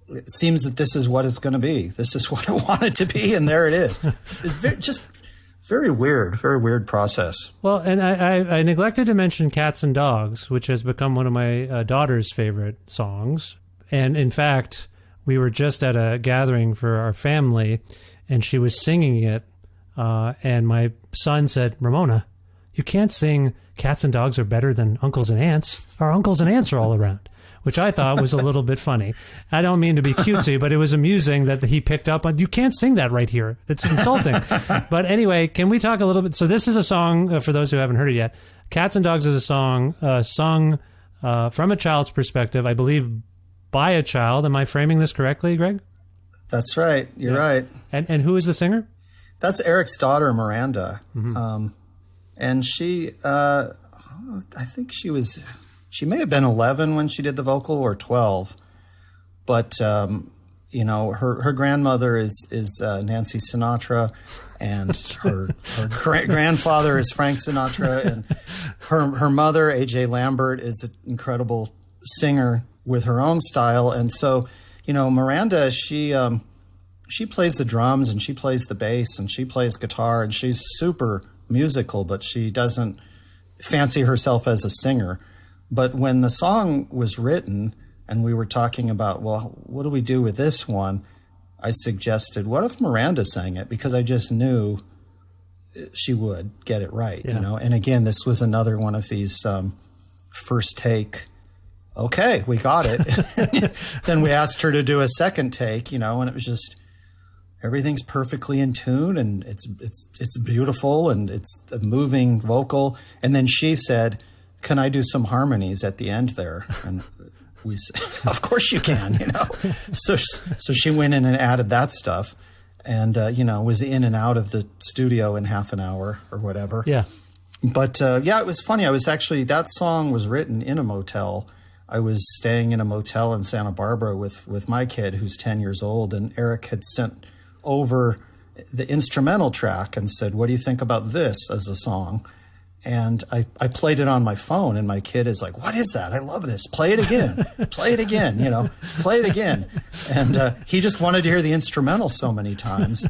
it seems that this is what it's going to be. This is what I want it to be, and there it is. It's very weird process. Well, and I neglected to mention Cats and Dogs, which has become one of my daughter's favorite songs. And in fact, we were just at a gathering for our family, and she was singing it, and my son said, "Ramona, you can't sing Cats and Dogs Are Better Than Uncles and Aunts. Our uncles and aunts are all around," which I thought was a little bit funny. I don't mean to be cutesy, but it was amusing that he picked up on, you can't sing that right here. It's insulting. But anyway, can we talk a little bit? So this is a song, for those who haven't heard it yet. Cats and Dogs is a song sung from a child's perspective, I believe by a child. Am I framing this correctly, Greg? That's right. You're right. And who is the singer? That's Erik's daughter, Miranda. Mm-hmm. And she, I think she may have been 11 when she did the vocal, or 12. But, you know, her grandmother is Nancy Sinatra, and her grandfather is Frank Sinatra, and her mother, A.J. Lambert, is an incredible singer with her own style. And so, you know, Miranda, she plays the drums, and she plays the bass, and she plays guitar, and she's super musical, but she doesn't fancy herself as a singer. But when the song was written and we were talking about, well, what do we do with this one? I suggested, what if Miranda sang it? Because I just knew she would get it right, you know? And again, this was another one of these first take, okay, we got it. Then we asked her to do a second take, you know, and it was just, everything's perfectly in tune, and it's beautiful, and it's a moving vocal. And then she said, "Can I do some harmonies at the end there?" And we said, "Of course you can," you know. So she went in and added that stuff, and you know, was in and out of the studio in half an hour or whatever. Yeah. But yeah, it was funny. That song was written in a motel. I was staying in a motel in Santa Barbara with my kid, who's 10 years old, and Erik had sent over the instrumental track and said, "What do you think about this as a song?" And I played it on my phone, and my kid is like, "What is that? I love this. Play it again. Play it again, you know, play it again." And he just wanted to hear the instrumental so many times.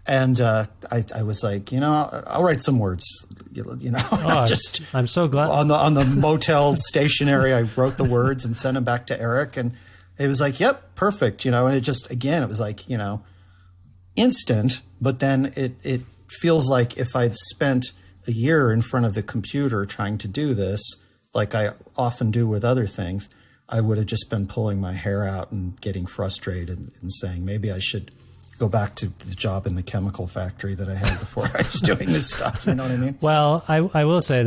And I was like, you know, I'll write some words, you know. I'm so glad. On the motel stationery, I wrote the words and sent them back to Erik, and it was like, yep, perfect, you know. And it just, again, it was like, you know, instant, but then it feels like if I'd spent a year in front of the computer trying to do this, like I often do with other things, I would have just been pulling my hair out and getting frustrated and saying, maybe I should go back to the job in the chemical factory that I had before I was doing this stuff. You know what I mean? Well, I will say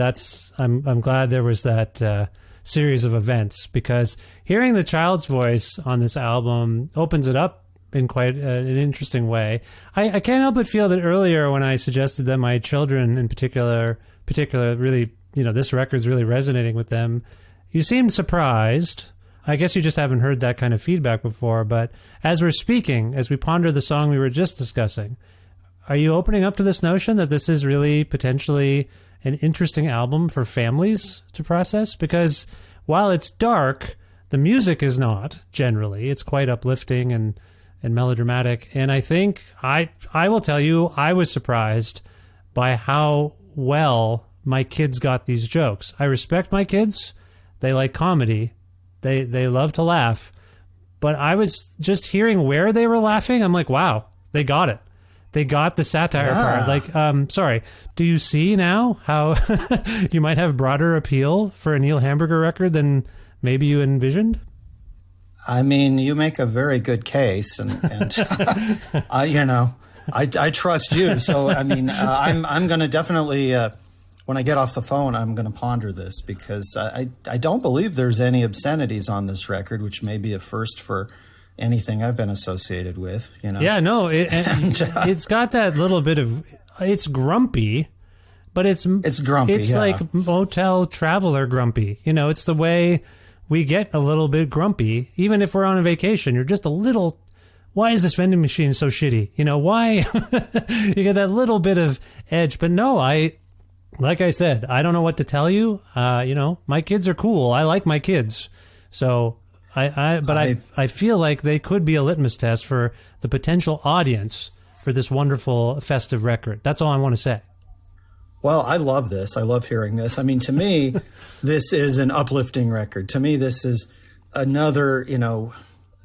I'm glad there was that series of events, because hearing the child's voice on this album opens it up in quite an interesting way. I can't help but feel that earlier when I suggested that my children in particular really, this record's really resonating with them, you seemed surprised. I guess you just haven't heard that kind of feedback before, but as we're speaking, as we ponder the song we were just discussing, are you opening up to this notion that this is really potentially an interesting album for families to process? Because while it's dark, the music is not, generally. It's quite uplifting and melodramatic. And I think, I will tell you, I was surprised by how well my kids got these jokes. I respect my kids. They like comedy. They love to laugh. But I was just hearing where they were laughing. I'm like, wow, they got it. They got the satire part. Like, sorry, do you see now how you might have broader appeal for a Neil Hamburger record than maybe you envisioned? I mean, you make a very good case, and I trust you. So, I mean, I'm going to definitely, when I get off the phone, I'm going to ponder this, because I don't believe there's any obscenities on this record, which may be a first for anything I've been associated with. Yeah, no, it's got that little bit of, it's grumpy, but it's grumpy. It's like motel traveler grumpy. It's the way we get a little bit grumpy, even if we're on a vacation. You're just a little, why is this vending machine so shitty? Why? You get that little bit of edge. But no, like I said, I don't know what to tell you. My kids are cool. I like my kids. So I feel like they could be a litmus test for the potential audience for this wonderful festive record. That's all I want to say. Well, I love this. I love hearing this. I mean, to me, this is an uplifting record. To me, this is another,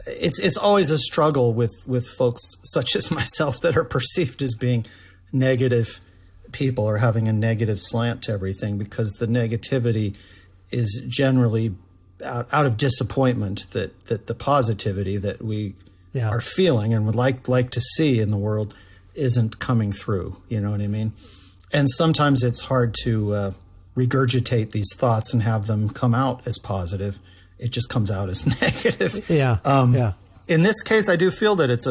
it's always a struggle with folks such as myself that are perceived as being negative people or having a negative slant to everything, because the negativity is generally out of disappointment that the positivity that we are feeling and would like to see in the world isn't coming through. You know what I mean? And sometimes it's hard to regurgitate these thoughts and have them come out as positive. It just comes out as negative. Yeah. In this case, I do feel that it's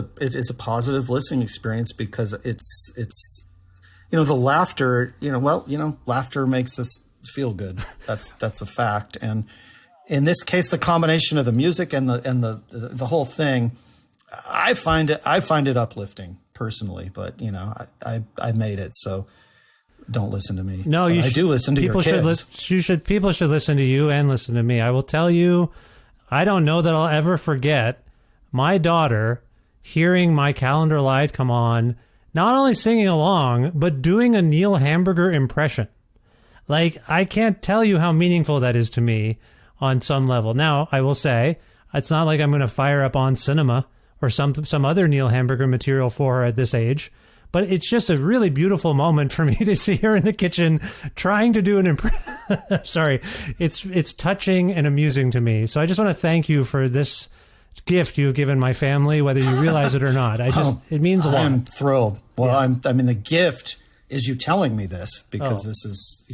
a positive listening experience, because it's the laughter. Laughter makes us feel good. That's a fact. And in this case, the combination of the music and the whole thing, I find it uplifting personally. But I made it, so don't listen to me. No, I do listen to your kids. People should listen to you and listen to me. I will tell you, I don't know that I'll ever forget my daughter hearing My Calendar Lied come on, not only singing along, but doing a Neil Hamburger impression. Like, I can't tell you how meaningful that is to me on some level. Now, I will say, it's not like I'm going to fire up On Cinema or some other Neil Hamburger material for her at this age. But it's just a really beautiful moment for me to see her in the kitchen trying to do an Sorry. It's touching and amusing to me. So I just want to thank you for this gift you've given my family, whether you realize it or not. It means a lot. I'm thrilled. Well, yeah. The gift is you telling me this, because this is,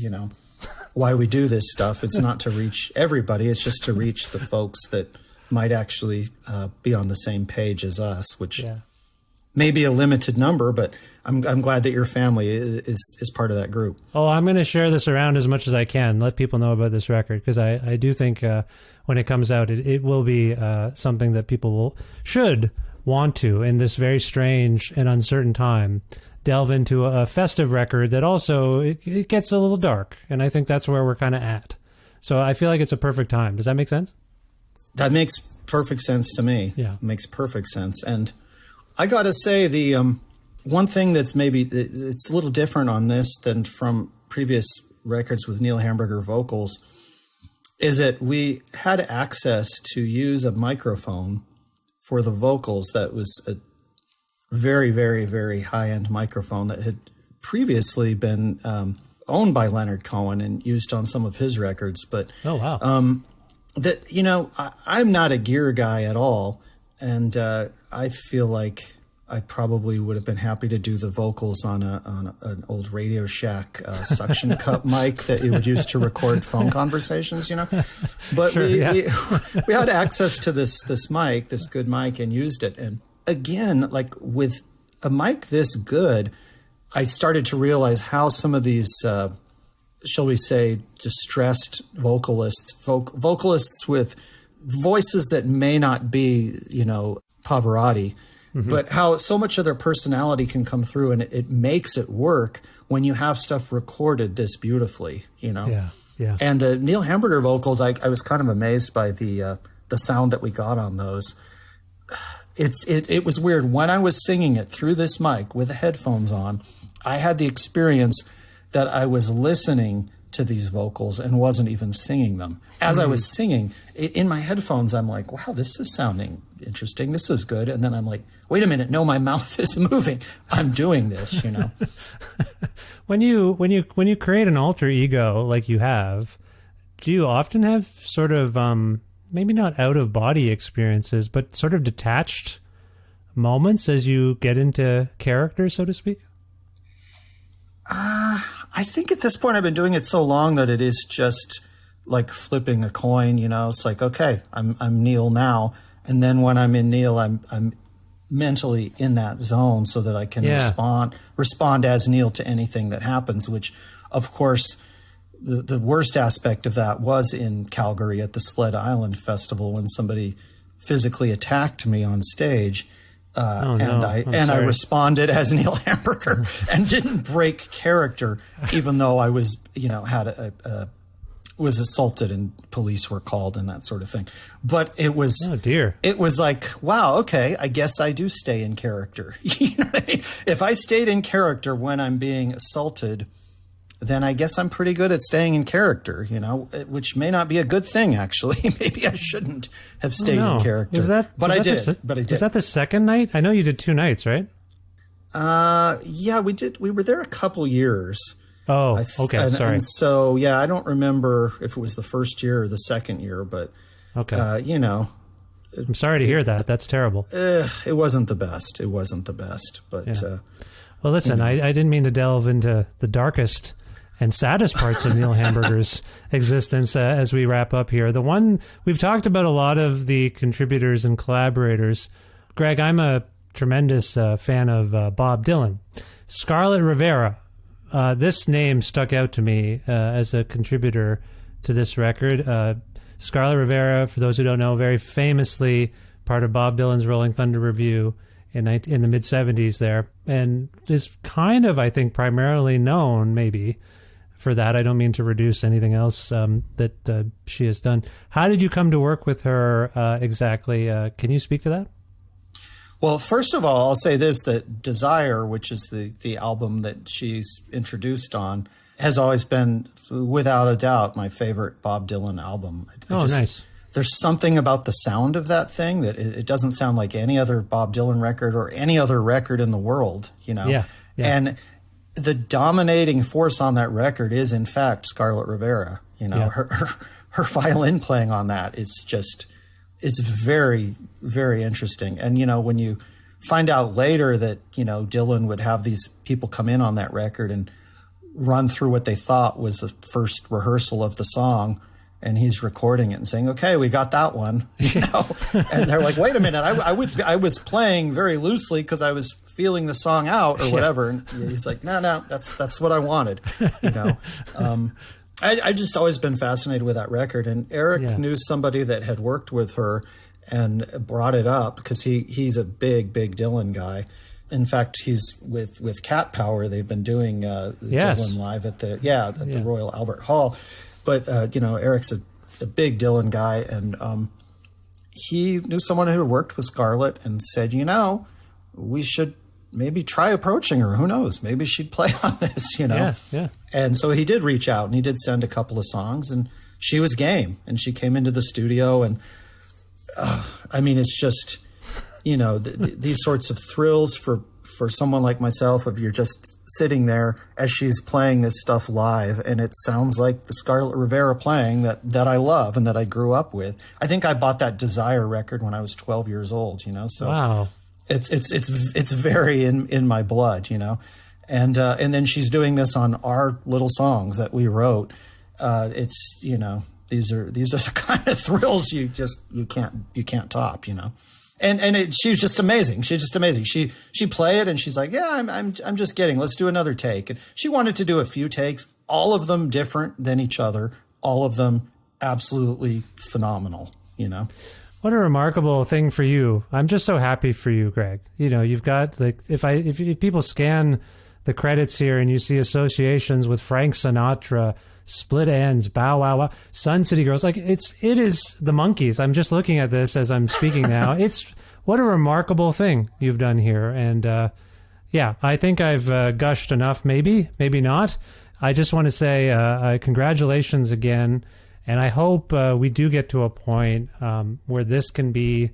why we do this stuff. It's not to reach everybody. It's just to reach the folks that might actually be on the same page as us, which may be a limited number, but I'm glad that your family is part of that group. Oh, I'm going to share this around as much as I can, let people know about this record, because I do think when it comes out, it will be something that people should want to, in this very strange and uncertain time, delve into a festive record that also, it gets a little dark, and I think that's where we're kind of at. So I feel like it's a perfect time. Does that make sense? That makes perfect sense to me. Yeah. It makes perfect sense. And I got to say, the one thing that's maybe it's a little different on this than from previous records with Neil Hamburger vocals is that we had access to use a microphone for the vocals that was very, very, very high-end microphone that had previously been owned by Leonard Cohen and used on some of his records. But oh, wow. I'm not a gear guy at all, and I feel like I probably would have been happy to do the vocals on an old Radio Shack suction cup mic that you would use to record phone conversations, But sure, we had access to this mic, this good mic, and used it. And again, like with a mic this good, I started to realize how some of these, shall we say, distressed vocalists with voices that may not be, Pavarotti, but how so much of their personality can come through, and it makes it work when you have stuff recorded this beautifully, Yeah. And the Neil Hamburger vocals, I was kind of amazed by the sound that we got on those. It was weird. When I was singing it through this mic with the headphones on, I had the experience that I was listening to these vocals and wasn't even singing them. As I was singing, in my headphones, I'm like, wow, this is sounding interesting. This is good. And then I'm like, wait a minute. No, my mouth is moving. I'm doing this, When you create an alter ego like you have, do you often have sort of maybe not out of body experiences, but sort of detached moments as you get into character, so to speak? I think at this point I've been doing it so long that it is just like flipping a coin, It's like, okay, I'm Neil now, and then when I'm in Neil, I'm mentally in that zone so that I can respond as Neil to anything that happens. Which, of course, the worst aspect of that was in Calgary at the Sled Island Festival when somebody physically attacked me on stage. I responded as Neil Hamburger and didn't break character, even though I was, was assaulted and police were called and that sort of thing. But it was, oh dear, it was like, wow, okay, I guess I do stay in character. You know what I mean? If I stayed in character when I'm being assaulted, then I guess I'm pretty good at staying in character, which may not be a good thing, actually. Maybe I shouldn't have stayed in character. But I did. Was that the second night? I know you did 2 nights, right? Yeah, we did. We were there a couple years. Oh, okay, sorry. And so, yeah, I don't remember if it was the first year or the second year, but, okay. I'm sorry to hear that. That's terrible. It wasn't the best. But, well, listen, I didn't mean to delve into the darkest and saddest parts of Neil Hamburger's existence as we wrap up here. The one we've talked about a lot of the contributors and collaborators. Gregg, I'm a tremendous fan of Bob Dylan. Scarlet Rivera. This name stuck out to me as a contributor to this record. Scarlet Rivera, for those who don't know, very famously part of Bob Dylan's Rolling Thunder Revue in the mid-'70s there, and is kind of, I think, primarily known maybe for that. I don't mean to reduce anything else that she has done. How did you come to work with her exactly? Can you speak to that? Well, first of all, I'll say this, that Desire, which is the album that she's introduced on, has always been, without a doubt, my favorite Bob Dylan album. Nice. There's something about the sound of that thing that it doesn't sound like any other Bob Dylan record or any other record in the world, Yeah. And the dominating force on that record is, in fact, Scarlet Rivera. Her violin playing on that, it's very, very interesting. And, when you find out later that, Dylan would have these people come in on that record and run through what they thought was the first rehearsal of the song, and he's recording it and saying, okay, we got that one, and they're like, wait a minute, I was playing very loosely because I was feeling the song out or whatever. And he's like, no, that's what I wanted, I just always been fascinated with that record. And Erik knew somebody that had worked with her and brought it up because he's a big Dylan guy. In fact, he's with Cat Power. They've been doing Dylan live at the Royal Albert Hall. But, Erik's a big Dylan guy. And he knew someone who had worked with Scarlett and said, we should maybe try approaching her. Who knows? Maybe she'd play on this, Yeah. And so he did reach out and he did send a couple of songs and she was game and she came into the studio and, it's just these sorts of thrills for someone like myself, if you're just sitting there as she's playing this stuff live and it sounds like the Scarlet Rivera playing that I love and that I grew up with. I think I bought that Desire record when I was 12 years old, so wow. It's very in my blood, and then she's doing this on our little songs that we wrote. These are the kind of thrills you can't top, And she was just amazing. She's just amazing. She played it and she's like, yeah, I'm just kidding. Let's do another take. And she wanted to do a few takes, all of them different than each other, all of them absolutely phenomenal, What a remarkable thing for you. I'm just so happy for you, Gregg. You've got if people scan the credits here and you see associations with Frank Sinatra, Split Ends, Bow Wow Wow, Sun City Girls, it is the Monkees. I'm just looking at this as I'm speaking now. What a remarkable thing you've done here. And I think I've gushed enough, maybe not. I just want to say congratulations again. And I hope we do get to a point where this can be,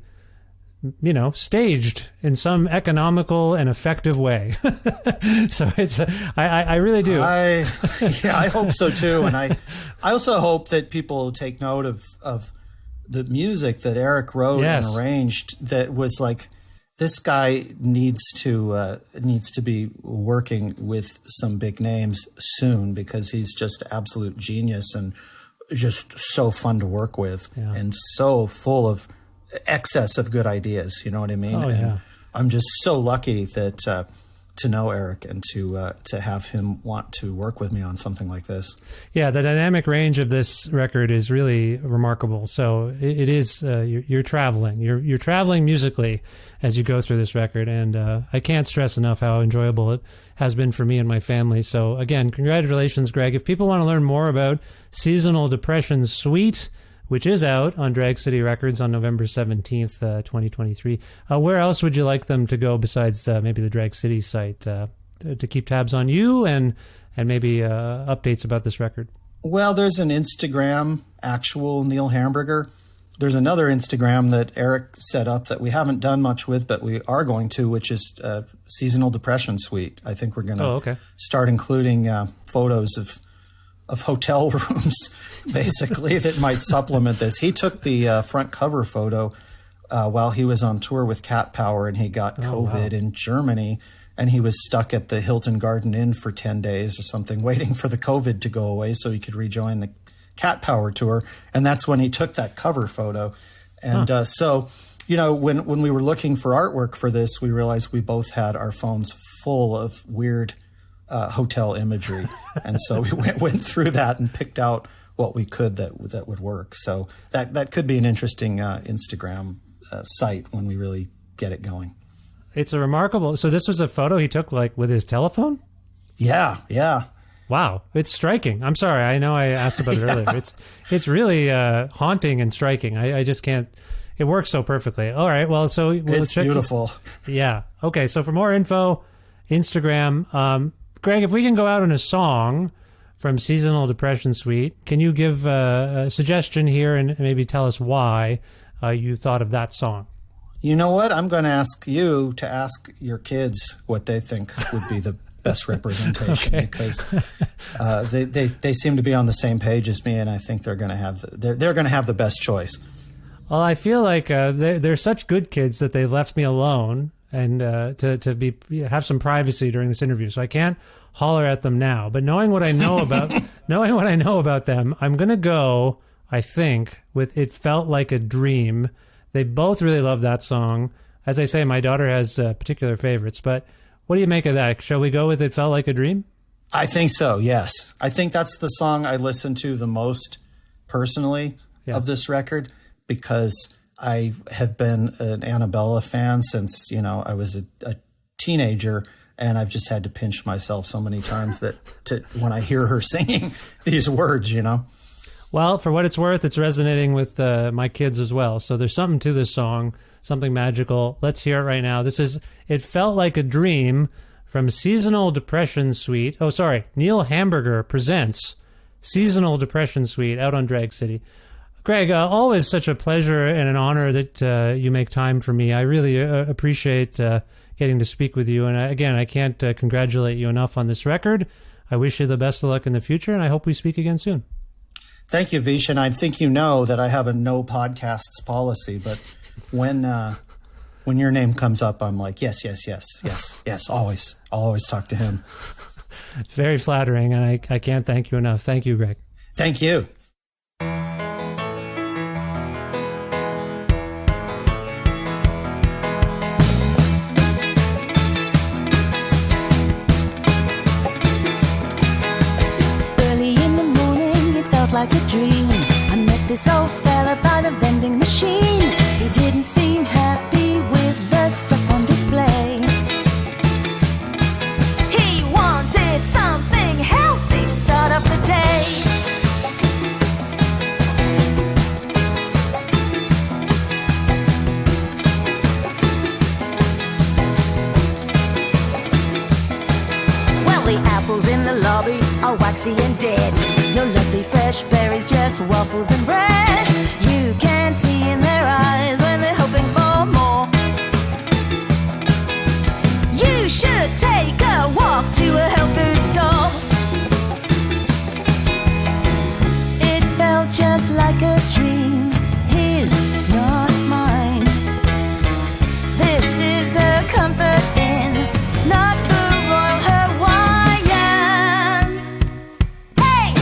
staged in some economical and effective way. So I really do. I hope so too. And I also hope that people take note of the music that Erik wrote and arranged. That was like, this guy needs to be working with some big names soon, because he's just absolute genius and just so fun to work with and so full of excess of good ideas. You know what I mean? Oh, yeah. And I'm just so lucky that to know Erik and to have him want to work with me on something like this. Yeah, the dynamic range of this record is really remarkable. So it is you're traveling. You're traveling musically as you go through this record, and I can't stress enough how enjoyable it has been for me and my family. So again, congratulations, Gregg. If people want to learn more about Seasonal Depression Suite, which is out on Drag City Records on November 17th, 2023. Where else would you like them to go besides maybe the Drag City site to keep tabs on you and maybe updates about this record? Well, there's an Instagram, actual Neil Hamburger. There's another Instagram that Erik set up that we haven't done much with, but we are going to, which is Seasonal Depression Suite. I think we're going to start including photos of hotel rooms, basically, that might supplement this. He took the front cover photo while he was on tour with Cat Power, and he got COVID in Germany, and he was stuck at the Hilton Garden Inn for 10 days or something, waiting for the COVID to go away so he could rejoin the Cat Power tour. And that's when he took that cover photo. And so, when we were looking for artwork for this, we realized we both had our phones full of weird hotel imagery. And so we went through that and picked out what we could that would work. So that could be an interesting Instagram site when we really get it going. It's a remarkable. So this was a photo he took with his telephone? Yeah. Wow, it's striking. I'm sorry, I know I asked about it earlier. It's really haunting and striking. I just can't. It works so perfectly. All right, well, so it's beautiful. Yeah. Okay. So for more info, Instagram. Gregg, if we can go out on a song from Seasonal Depression Suite, can you give a suggestion here and maybe tell us why you thought of that song? You know what? I'm going to ask you to ask your kids what they think would be the best representation, because they seem to be on the same page as me, and I think they're going to have the best choice. Well, I feel like they're such good kids that they left me alone and to have some privacy during this interview, so I can't holler at them now. But knowing what I know about them, I'm going to go, I think, with "It Felt Like a Dream." They both really love that song. As I say, my daughter has particular favorites, but what do you make of that? Shall we go with "It Felt Like a Dream"? I think so, yes. I think that's the song I listen to the most personally of this record, because I have been an Annabella fan since, I was a teenager, and I've just had to pinch myself so many times when I hear her singing these words, Well, for what it's worth, it's resonating with my kids as well. So there's something to this song, something magical. Let's hear it right now. This is "It Felt Like a Dream" from Seasonal Depression Suite. Oh, sorry. Neil Hamburger presents Seasonal Depression Suite out on Drag City. Gregg, always such a pleasure and an honor that you make time for me. I really appreciate getting to speak with you. And again, I can't congratulate you enough on this record. I wish you the best of luck in the future, and I hope we speak again soon. Thank you, Vish. And I think you know that I have a no podcasts policy, but when your name comes up, I'm like, yes, always. I'll always talk to him. It's very flattering, and I can't thank you enough. Thank you, Gregg. Thank you. Like a dream, I met this old fella by the vending machine. He didn't seem happy with the stuff on display. He wanted something healthy to start off the day. Well, the apples in the lobby are waxy and dead. No lovely fresh berries, just waffles and bread. You can see in their eyes when they're hoping for more. You should take a walk to a health food store. It felt just like a dream, his, not mine. This is a comfort inn, not the Royal Hawaiian. Hey!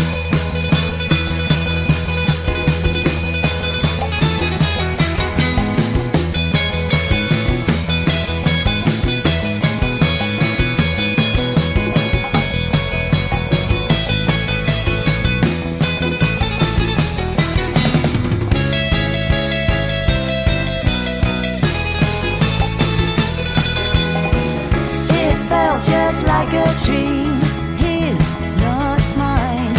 Just like a dream, his, not mine.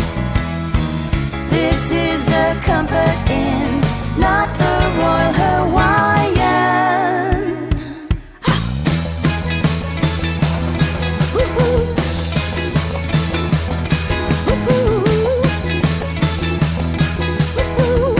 This is a comfort inn, not the Royal Hawaiian. Woo-hoo. Woo-hoo. Woo-hoo.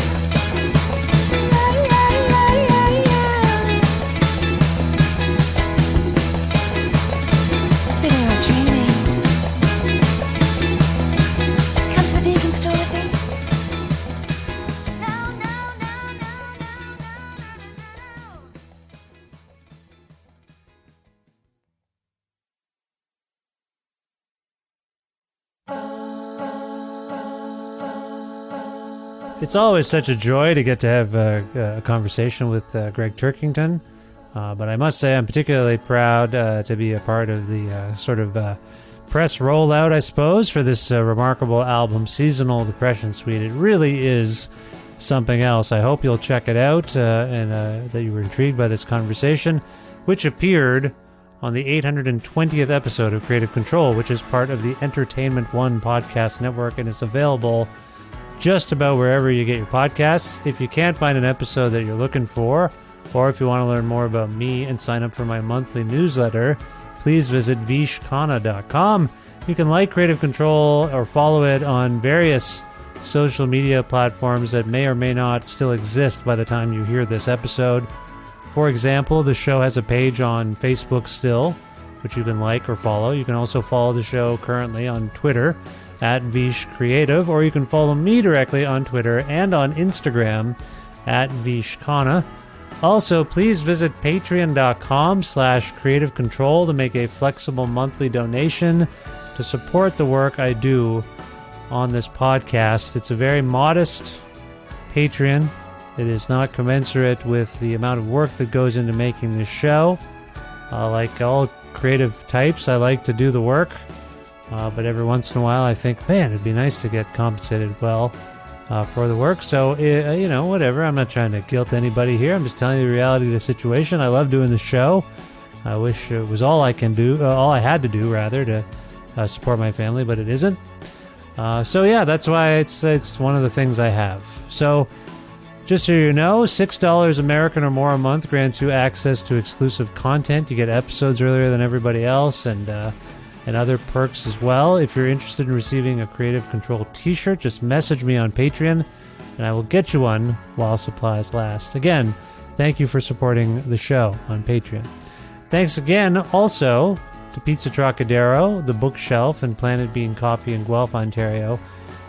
It's always such a joy to get to have a conversation with Gregg Turkington, but I must say I'm particularly proud to be a part of the sort of press rollout, I suppose, for this remarkable album, Seasonal Depression Suite. It really is something else. I hope you'll check it out and that you were intrigued by this conversation, which appeared on the 820th episode of Creative Control, which is part of the Entertainment One podcast network and is available just about wherever you get your podcasts. If you can't find an episode that you're looking for, or if you want to learn more about me and sign up for my monthly newsletter, please visit vishkhanna.com. You can like Creative Control or follow it on various social media platforms that may or may not still exist by the time you hear this episode. For example, the show has a page on Facebook still, which you can like or follow. You can also follow the show currently on Twitter at Vish Creative, or you can follow me directly on Twitter and on Instagram at Vishkhanna. Also, please visit patreon.com/Creative Control to make a flexible monthly donation to support the work I do on this podcast. It's a very modest Patreon. It is not commensurate with the amount of work that goes into making this show. Like all creative types, I like to do the work. But every once in a while I think, man, it'd be nice to get compensated well for the work. So, whatever. I'm not trying to guilt anybody here. I'm just telling you the reality of the situation. I love doing the show. I wish it was all I had to do, to support my family, but it isn't. That's why it's one of the things I have. So, just so you know, $6 American or more a month grants you access to exclusive content. You get episodes earlier than everybody else, and other perks as well. If you're interested in receiving a Creative Control t-shirt, just message me on Patreon. and I will get you one while supplies last. Again, thank you for supporting the show on Patreon. Thanks again also to Pizza Trocadero, The Bookshelf, and Planet Bean Coffee in Guelph, Ontario,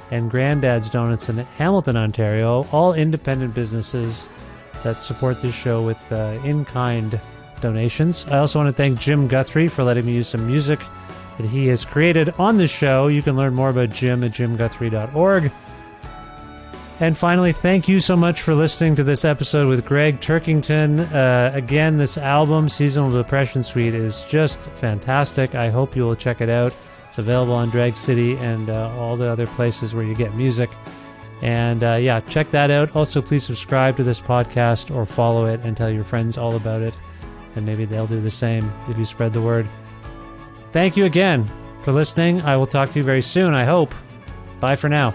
and Granddad's Donuts in Hamilton, Ontario, all independent businesses that support this show with in-kind donations. I also want to thank Jim Guthrie for letting me use some music that he has created on the show. You can learn more about Jim at jimguthrie.org. And finally, thank you so much for listening to this episode with Gregg Turkington. Again, this album, Seasonal Depression Suite, is just fantastic. I hope you will check it out. It's available on Drag City and all the other places where you get music. And yeah, check that out. Also, please subscribe to this podcast or follow it and tell your friends all about it. And maybe they'll do the same if you spread the word. Thank you again for listening. I will talk to you very soon, I hope. Bye for now.